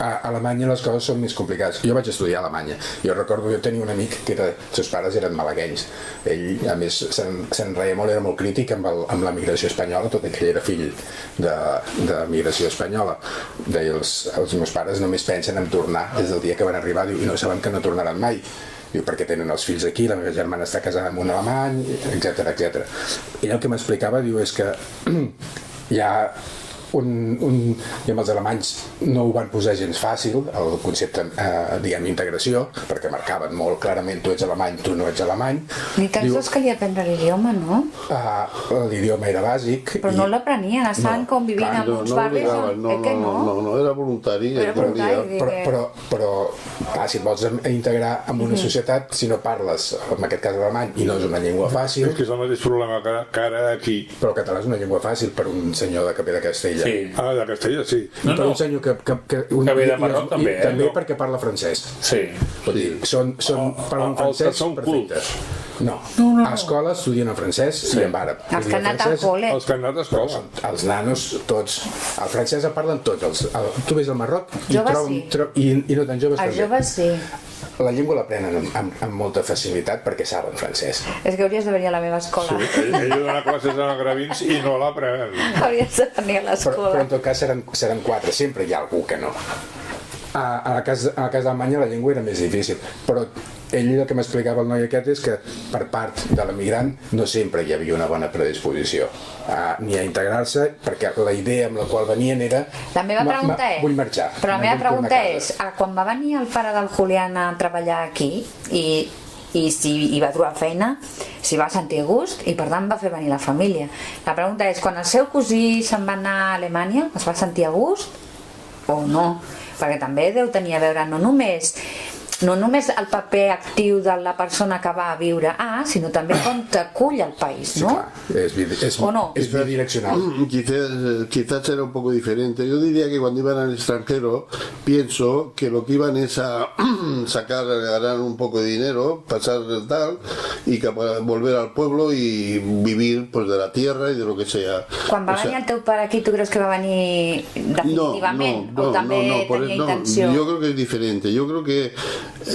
A Alemanya les coses són més complicades. Jo vaig estudiar a Alemanya, jo recordo, jo tenia un amic que els seus pares eren malaguenys, ell a més se'n reia molt, era molt crític amb la migració espanyola, tot i que ell era fill de migració espanyola. Deia, els meus pares només pensen en tornar des del dia que van arribar, i no saben que no tornaran mai. Diu, perquè tenen els fills aquí, la meva germana està casada amb un alemany, etc. I el que m'explicava, diu, és que hi ha i amb els alemanys no ho van posar gens fàcil, el concepte d'integració, perquè marcaven molt clarament tu ets alemany, tu no ets alemany. Ni tan sols calia aprendre l'idioma, no? l'idioma era bàsic. Però no l'aprenien, estaven convivint amb uns barris que no, era voluntari. Era voluntari. Però si et vols integrar en una societat, si no parles, en aquest cas alemany, i no és una llengua fàcil... És que és el mateix problema que ara aquí. Però el català és una llengua fàcil per un senyor de que ve de Castella. Sí. De Castella, sí. Per un senyor que ve de Marroc, també. També perquè parla francès. Sí. Vull dir, parlen francès perfectes. No. A escola estudien en francès i en àrab. Els que han anat al col·le. Els que han anat a escola. Els nanos, tots. El francès el parlen tots. Tu ves al Marroc i no tan joves també. Els joves sí. La llengua l'aprenen amb molta facilitat perquè saben francès. És que hauries de venir a la meva escola. Sí, ell dona classes a gravins i no l'aprenen. Hauries de venir a l'escola. Però en tot cas seran 4, sempre hi ha algú que no. A la cas d'Alemanya la llengua era més difícil, però ell el que m'explicava el noi aquest és que per part de l'emigrant no sempre hi havia una bona predisposició ni a integrar-se, perquè la idea amb la qual venien era la meva pregunta és, vull marxar. Però la meva pregunta és, quan va venir el pare del Julián a treballar aquí i si hi va trobar feina, s'hi va sentir a gust i per tant va fer venir la família. La pregunta és, quan el seu cosí se'n va anar a Alemanya, es va sentir a gust o no? Perquè també deu tenir a veure no només el paper actiu de la persona que va a viure sinó també com t'acull el país, ¿no? Sí, claro, es bidireccional. Quizás era un poco diferente. Yo diría que cuando iban al extranjero, pienso que lo que iban es a ganar un poco de dinero, pasar tal, y volver al pueblo y vivir pues de la tierra y de lo que sea. Quan va venir el teu pare aquí, ¿tú crees que va venir definitivament? ¿O també tenia intenció? Yo creo que es diferente. Yo creo que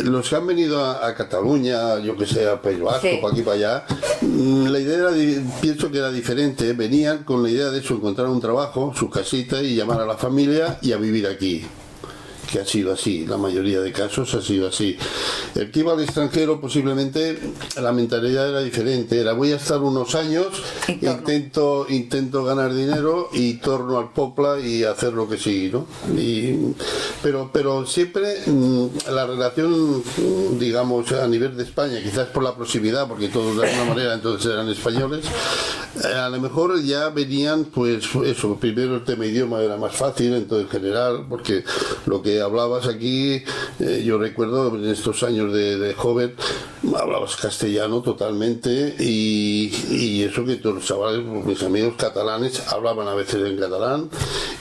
los que han venido a Cataluña, yo que sé, a País Vasco, para aquí, para allá, la idea pienso que era diferente. Venían con la idea de eso, encontrar un trabajo, su casita y llamar a la familia y a vivir aquí. Que ha sido así, la mayoría de casos ha sido así. El que iba al extranjero posiblemente la mentalidad era diferente, era voy a estar unos años, intento ganar dinero y torno al popla y hacer lo que sí, ¿no? Pero siempre la relación, digamos, a nivel de España, quizás por la proximidad, porque todos de alguna manera entonces eran españoles, a lo mejor ya venían, pues eso, primero el tema idioma era más fácil, entonces en general, porque lo que hablabas aquí, yo recuerdo en estos años de joven, hablabas castellano totalmente y eso que todos los chavales, mis amigos catalanes, hablaban a veces en catalán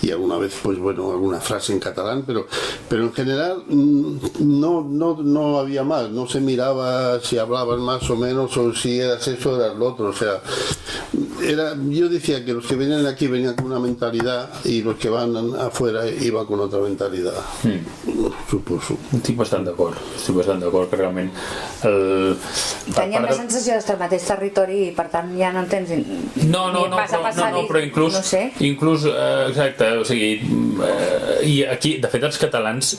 y alguna vez, pues bueno, alguna frase en catalán, pero en general no había más, no se miraba si hablaban más o menos o si eras eso o eras lo otro, o sea, yo decía que los que venían aquí venían con una mentalidad y los que van afuera iban con otra mentalidad. Suposo. Estic bastant d'acord que realment tenia més sensació d'estar al mateix territori i per tant ja no tens però inclús exacte, o sigui i aquí, de fet els catalans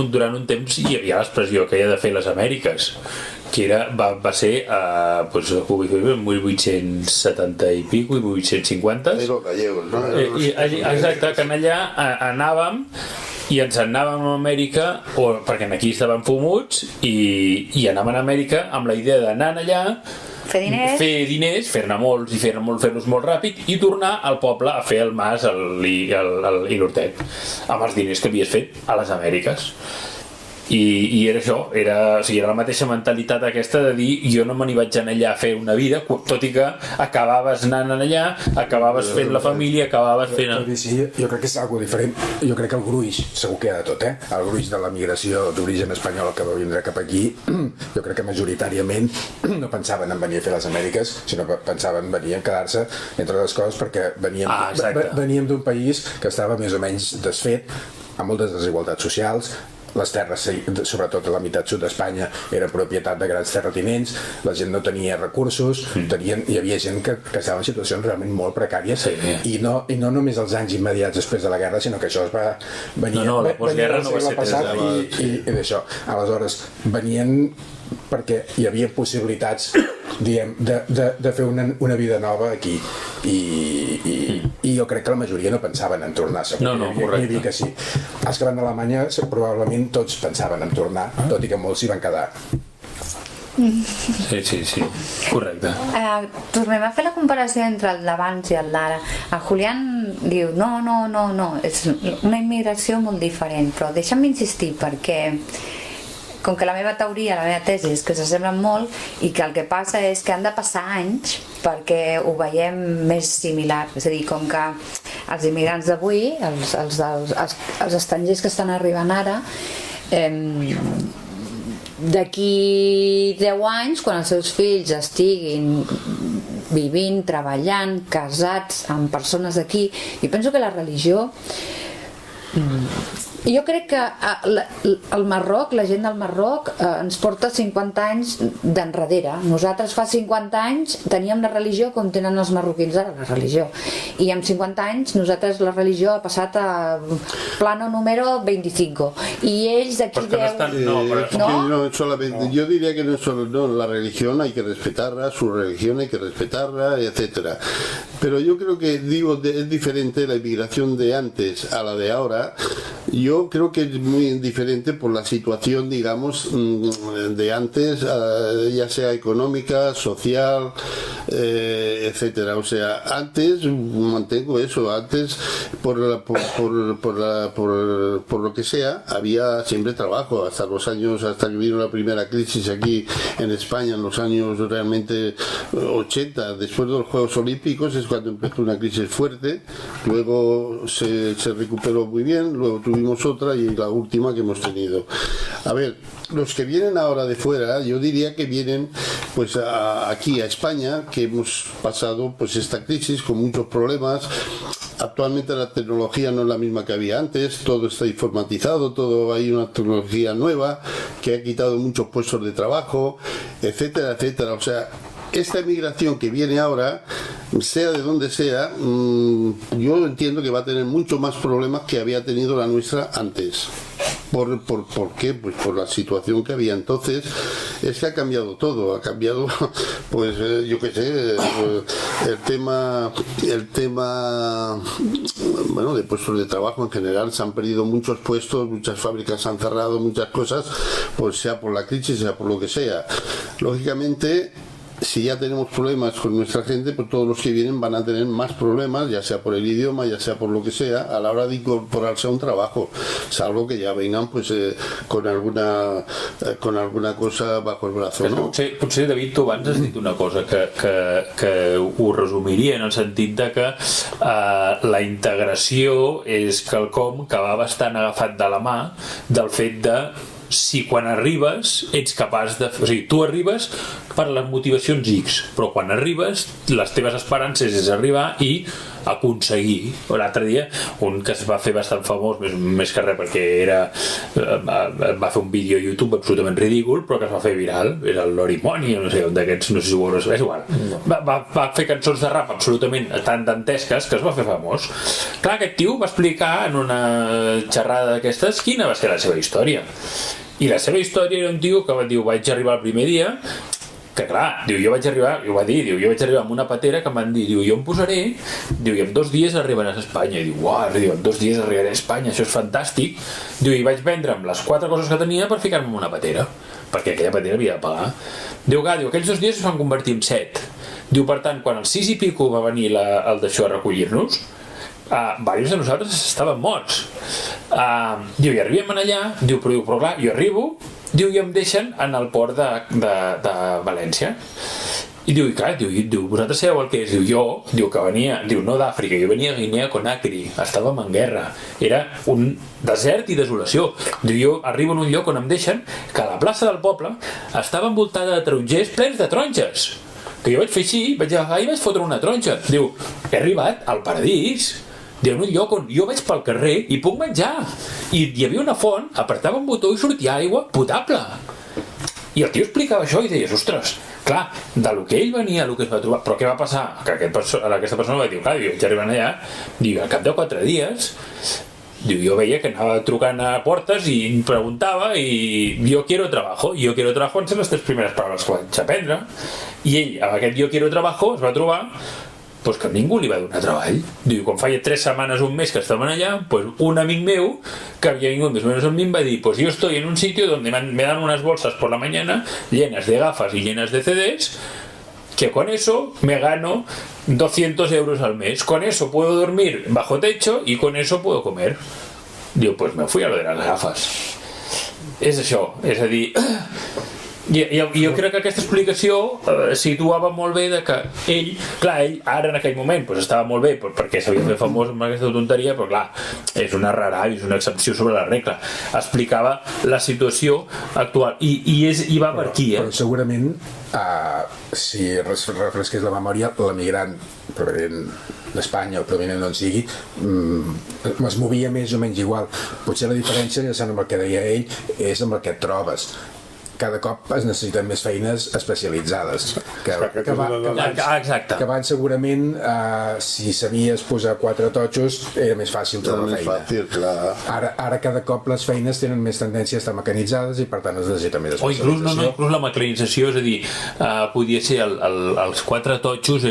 durant un temps hi havia l'expressió que hi ha de fer les Amèriques que va ser pues, 1870 i pico i 1850 exacte, que allà anàvem i ens anàvem a Amèrica perquè aquí estàvem fumuts i anàvem a Amèrica amb la idea d'anar allà fer diners, fer-ne molts i fer-los molt ràpid i tornar al poble a fer el mas i l'hortet amb els diners que havies fet a les Amèriques i era això, era la mateixa mentalitat aquesta de dir jo no me n'hi vaig anar allà a fer una vida, tot i que acabaves anant allà, acabaves fent la família, acabaves fent... Jo crec que és algo diferent, jo crec que el gruix segur que hi ha de tot, el gruix de la migració d'origen espanyol que va vindre cap aquí, jo crec que majoritàriament no pensaven en venir a fer les Amèriques, sinó que pensaven en venir a quedar-se, entre les coses perquè veníem d'un país que estava més o menys desfet, amb moltes desigualtats socials, les terres, sobretot a la meitat sud d'Espanya, eren propietat de grans terratinents, la gent no tenia recursos, hi havia gent que estava en situacions realment molt precàries i no només els anys immediats després de la guerra, sinó que això es va venir la postguerra no va ser passat i d'això. Aleshores, venien perquè hi havia possibilitats de fer una vida nova aquí i jo crec que la majoria no pensaven en tornar, correcte. Dir que sí. Els que van a Alemanya probablement tots pensaven en tornar, tot i que molts s'hi van quedar. Sí, correcte. Tornem a fer la comparació entre el d'abans i el d'ara. El Julián diu no, és una immigració molt diferent, però deixa'm insistir perquè com que la meva teoria, la meva tesi és que s'assemblen molt i que el que passa és que han de passar anys perquè ho veiem més similar, és a dir, com que els immigrants d'avui, els estrangers que estan arribant ara, d'aquí 10 anys, quan els seus fills estiguin vivint, treballant, casats amb persones d'aquí, i penso que la religió... Jo crec que el Marroc, la gent del Marroc ens porta 50 anys d'enrere. Nosaltres fa 50 anys teníem la religió com tenen els marroquins ara la religió, i en 50 anys nosaltres la religió ha passat a plano número 25 y ells d'aquí 10... No, solamente, yo diría que no es solo la religión, hay que respetarla, su religión hay que respetarla, etcétera. Pero yo creo que es diferente la inmigración de antes a la de ahora. Yo creo que es muy diferente por la situación, digamos, de antes, ya sea económica, social, etcétera. O sea, antes, mantengo eso, antes por lo que sea, había siempre trabajo, hasta que vino la primera crisis aquí en España, en los años realmente 80, después de los Juegos Olímpicos es cuando empezó una crisis fuerte, luego se recuperó muy bien, luego tuvimos otra y la última que hemos tenido. A ver, los que vienen ahora de fuera, yo diría que vienen pues aquí a España, que hemos pasado pues esta crisis con muchos problemas. Actualmente la tecnología no es la misma que había antes, todo está informatizado, hay una tecnología nueva que ha quitado muchos puestos de trabajo, etcétera, etcétera. O sea, esta emigración que viene ahora, sea de donde sea, yo entiendo que va a tener mucho más problemas que había tenido la nuestra antes. ¿Por qué? Pues por la situación que había entonces. Es que ha cambiado todo, ha cambiado, pues yo qué sé, el tema, bueno, de puestos de trabajo en general. Se han perdido muchos puestos, muchas fábricas se han cerrado, muchas cosas, pues sea por la crisis, sea por lo que sea. Lógicamente, si ya tenemos problemas con nuestra gente, pues todos los que vienen van a tener más problemas, ya sea por el idioma, ya sea por lo que sea, a la hora de incorporarse a un trabajo, salvo que ya vengan pues con alguna cosa bajo el brazo, no? Potser David, tu abans has dit una cosa que ho resumiria en el sentit de que la integració és quelcom que va bastant agafat de la mà del fet de si quan arribes ets capaç de... O sigui, tu arribes per les motivacions X, però quan arribes les teves esperances és arribar i aconseguir. L'altre dia, un que es va fer bastant famós, més que res perquè va fer un vídeo a YouTube absolutament ridícul, però que es va fer viral, era el Lorimoni, no sé, un d'aquests, no sé si ho veuràs, és igual. Va fer cançons de rap absolutament tan dantesques que es va fer famós. Clar, aquest tio va explicar en una xerrada d'aquestes quina va ser la seva història. I la seva història era un tio que va dir, vaig arribar el primer dia, que clar, diu, jo vaig arribar, i ho va dir, diu, jo vaig arribar amb una patera que em van dir, diu, jo em posaré, diu, i en 2 dies arribaràs a Espanya, i diu, uau, diu, en 2 dies arribaré a Espanya, això és fantàstic, diu, i vaig vendre amb les 4 coses que tenia per ficar-me en una patera, perquè aquella patera havia de pagar. Diu, diu, aquells 2 dies es van convertir en 7. Diu, per tant, quan al 6 i pico va venir el d'això a recollir-nos, diversos de nosaltres estaven morts. Diu, i arribem allà, diu, però clar, jo arribo, diu, i em deixen en el port de València. I diu, i clar, diu, vosaltres sabeu el que és? Diu, que venia, diu, no d'Àfrica, jo venia a Guinea Conakry, estàvem en guerra, era un desert i desolació. Diu, jo arribo en un lloc on em deixen que la plaça del poble estava envoltada de tarongers plens de taronges. Que jo vaig fer així, vaig agafar i vaig fotre una taronja. Diu, he arribat al paradís. Diu, en un lloc on jo vaig pel carrer i puc menjar. I hi havia una font, apretava un botó i sortia aigua potable. I el tio explicava això i deies, ostres, clar, del que ell venia, el que es va trobar, però què va passar? Que aquesta persona va dir, clar, jo vaig arribant allà, diu, al cap de 4 dies, diu, jo veia que anava trucant a portes i em preguntava i yo quiero trabajo van ser les 3 primeres paraules que vaig aprendre, i ell amb aquest yo quiero trabajo es va trobar doncs que ningú li va donar treball. Diu, quan feia 3 setmanes, un mes que estaven allà, pues un amic meu que había vingut més o menos amb mi em va dir, pues yo estoy en un sitio donde me dan unas bolsas por la mañana llenas de gafas y llenas de CDs, que con eso me gano 200 euros al mes, con eso puedo dormir bajo techo y con eso puedo comer. Diu, pues me fui a lo de las gafas. És això, és a dir, jo crec que aquesta explicació situava molt bé de que ell, clar, ell ara en aquell moment pues, estava molt bé perquè s'havia fet famós amb aquesta tonteria, però clar, és una rara, és una excepció sobre la regla. Explicava la situació actual i va per aquí, però segurament si refresqués la memòria, l'emigrant provenent d'Espanya o provenent d'on sigui es movia més o menys igual. Potser la diferència, ja sent amb el que deia ell, és amb el que et trobes. Cada cop es necessiten més feines especialitzades que abans segurament si sabies posar 4 totxos era més fàcil trobar feina. Ara cada cop les feines tenen més tendència a estar mecanitzades i per tant es necessita més especialització. Inclús la mecanització, és a dir, podia ser els 4 totxos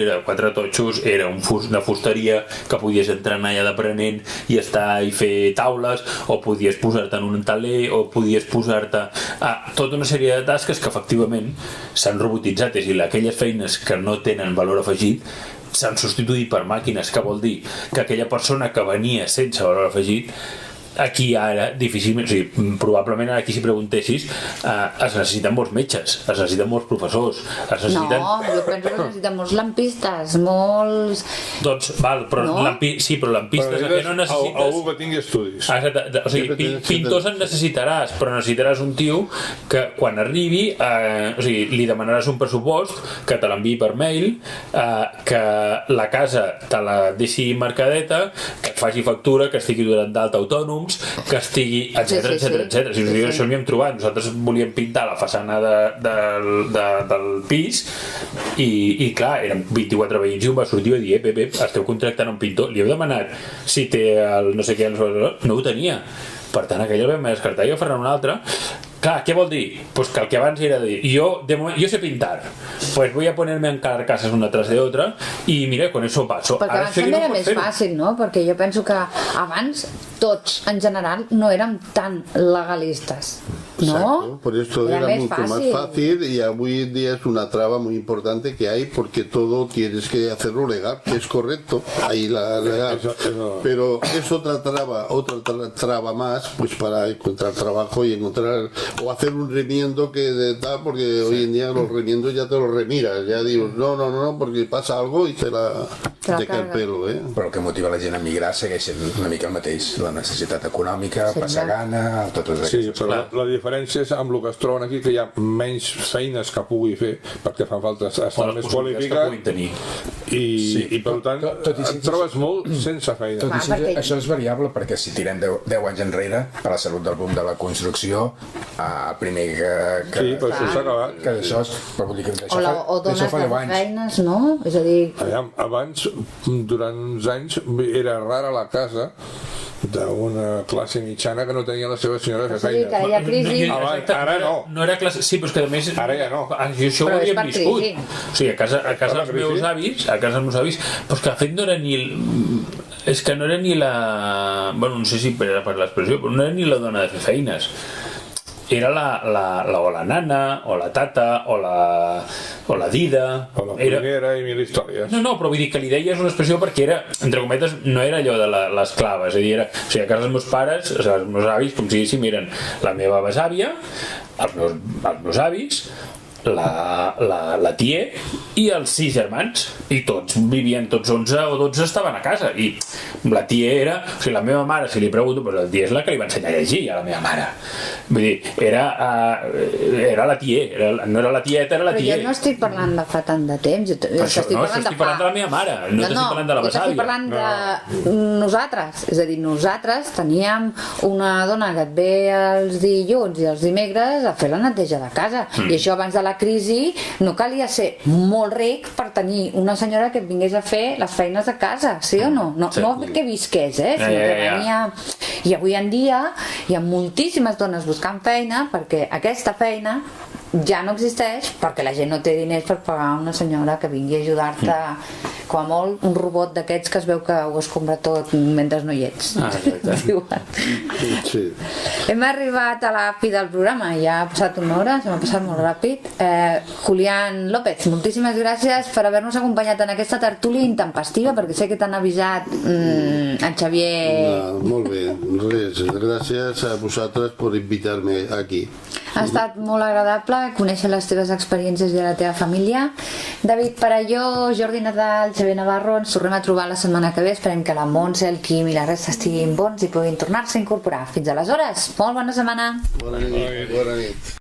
era una fusteria que podies entrenar allà d'aprenent i estar i fer taules, o podies posar-te en un taler, o podies posar-te tota una sèrie de tasques que efectivament s'han robotitzat, és a dir, aquelles feines que no tenen valor afegit s'han substituït per màquines, que vol dir que aquella persona que venia sense valor afegit aquí ara difícilment, o sigui, probablement aquí si preguntessis es necessiten molts metges, es necessiten molts professors, es necessiten... No, jo penso que es necessiten molts lampistes, molts... Doncs, val, però no? Sí, però lampistes que no necessites... Algú que tingui estudis. Exacte, o sigui, pintors en necessitaràs, però necessitaràs un tio que quan arribi, o sigui, li demanaràs un pressupost, que te l'enviï per mail, que la casa te la deixi marcadeta, que et faci factura, que estigui donat d'alta autònom, que estigui, etc. Això m'hi hem trobat. Nosaltres volíem pintar la façana del pis i clar, eren 24 veïns i un va sortir i va dir, esteu contractant un pintor, li heu demanat si té el no sé què, no ho tenia, per tant aquell el vam descartar i agafaran un altre. Clar, què vol dir? Pues que el que abans era dir, yo sé pintar, pues voy a ponerme a encargar casas una tras de otra y mira, con eso paso. Perquè abans també era més fàcil, no? Perquè jo penso que abans tots, en general, no érem tan legalistes, ¿no? Exacto, por eso era mucho más fácil y hoy en día es una traba muy importante que hay porque todo tienes que hacerlo legal, que es correcto, ahí la legal, pero es otra traba más pues para encontrar trabajo y encontrar o hacer un remiendo que de tal, porque hoy en día los remiendos ya te los remiras, ya digo, no, porque pasa algo y te cae el pelo, Però el que motiva la gent a migrar segueix sent una mica el mateix, la necessitat econòmica, passar gana, totes aquestes. Sí, però la diferència és amb el que es troben aquí, que hi ha menys feines que pugui fer, perquè fan falta estar més qualificat, i per tant et trobes molt sense feina. Tot i així, això és variable, perquè si tirem 10 anys enrere, per la salut del boom de la construcció, el primer que... Sí, però això s'ha acabat. Que d'això o dones de feines, no? És a dir... Abans, durant uns anys, era rara la casa d'una classe mitjana que no tenia la seva senyora de feina. Que hi ha crisi. Ara no. No era classe... Sí, però és que a més... Ara ja no. Això ho havíem viscut. O sigui, a casa dels meus avis, però que de fet no era ni... És que no era ni la... Bueno, no sé si per l'expressió, però no era ni la dona de fer feines. Era o la nana, o la tata, o la dida... O la cuinera i mil històries. No, però vull dir que l'idea és una expressió perquè era, entre cometes, no era allò de l'esclava, és a dir, era, o sigui, a casa dels meus pares, o sigui, els meus avis, com si diguéssim, eren la meva besàvia, els meus avis, la tia i els 6 germans, i tots vivien, tots 11 o 12 estaven a casa, i la tia era, o sigui, la meva mare, si li pregunto, doncs la tia és la que li va ensenyar a llegir a la meva mare, vull dir, era la tia, no era la tieta, era la tia. Però jo no estic parlant de fa tant de temps, estic parlant de la meva mare, no t'estic parlant de la besàvia. Estic parlant de nosaltres, és a dir, nosaltres teníem una dona que et ve els dilluns i els dimecres a fer la neteja de casa, i això abans de la crisi no calia ser molt ric per tenir una senyora que et vingués a fer les feines de casa, sí o no? No que visqués, sinó que venia... I avui en dia hi ha moltíssimes dones buscant feina perquè aquesta feina ja no existeix perquè la gent no té diners per pagar una senyora que vingui a ajudar-te, com a molt un robot d'aquests que es veu que ho escombra tot mentre no hi ets. Sí. Hem arribat a la fi del programa, ja ha passat una hora, se m'ha passat molt ràpid. Julián López, moltíssimes gràcies per haver-nos acompanyat en aquesta tertúlia intempestiva, perquè sé que t'han avisat en Xavier. Molt bé, res, gràcies a vosaltres per invitar-me aquí. Ha estat molt agradable conèixer les teves experiències i la teva família. David Parelló, Jordi Nadal, Xavier Navarro, ens tornem a trobar la setmana que ve. Esperem que la Montse, el Quim i la resta estiguin bons i puguin tornar-se a incorporar. Fins aleshores, molt bona setmana. Bona nit.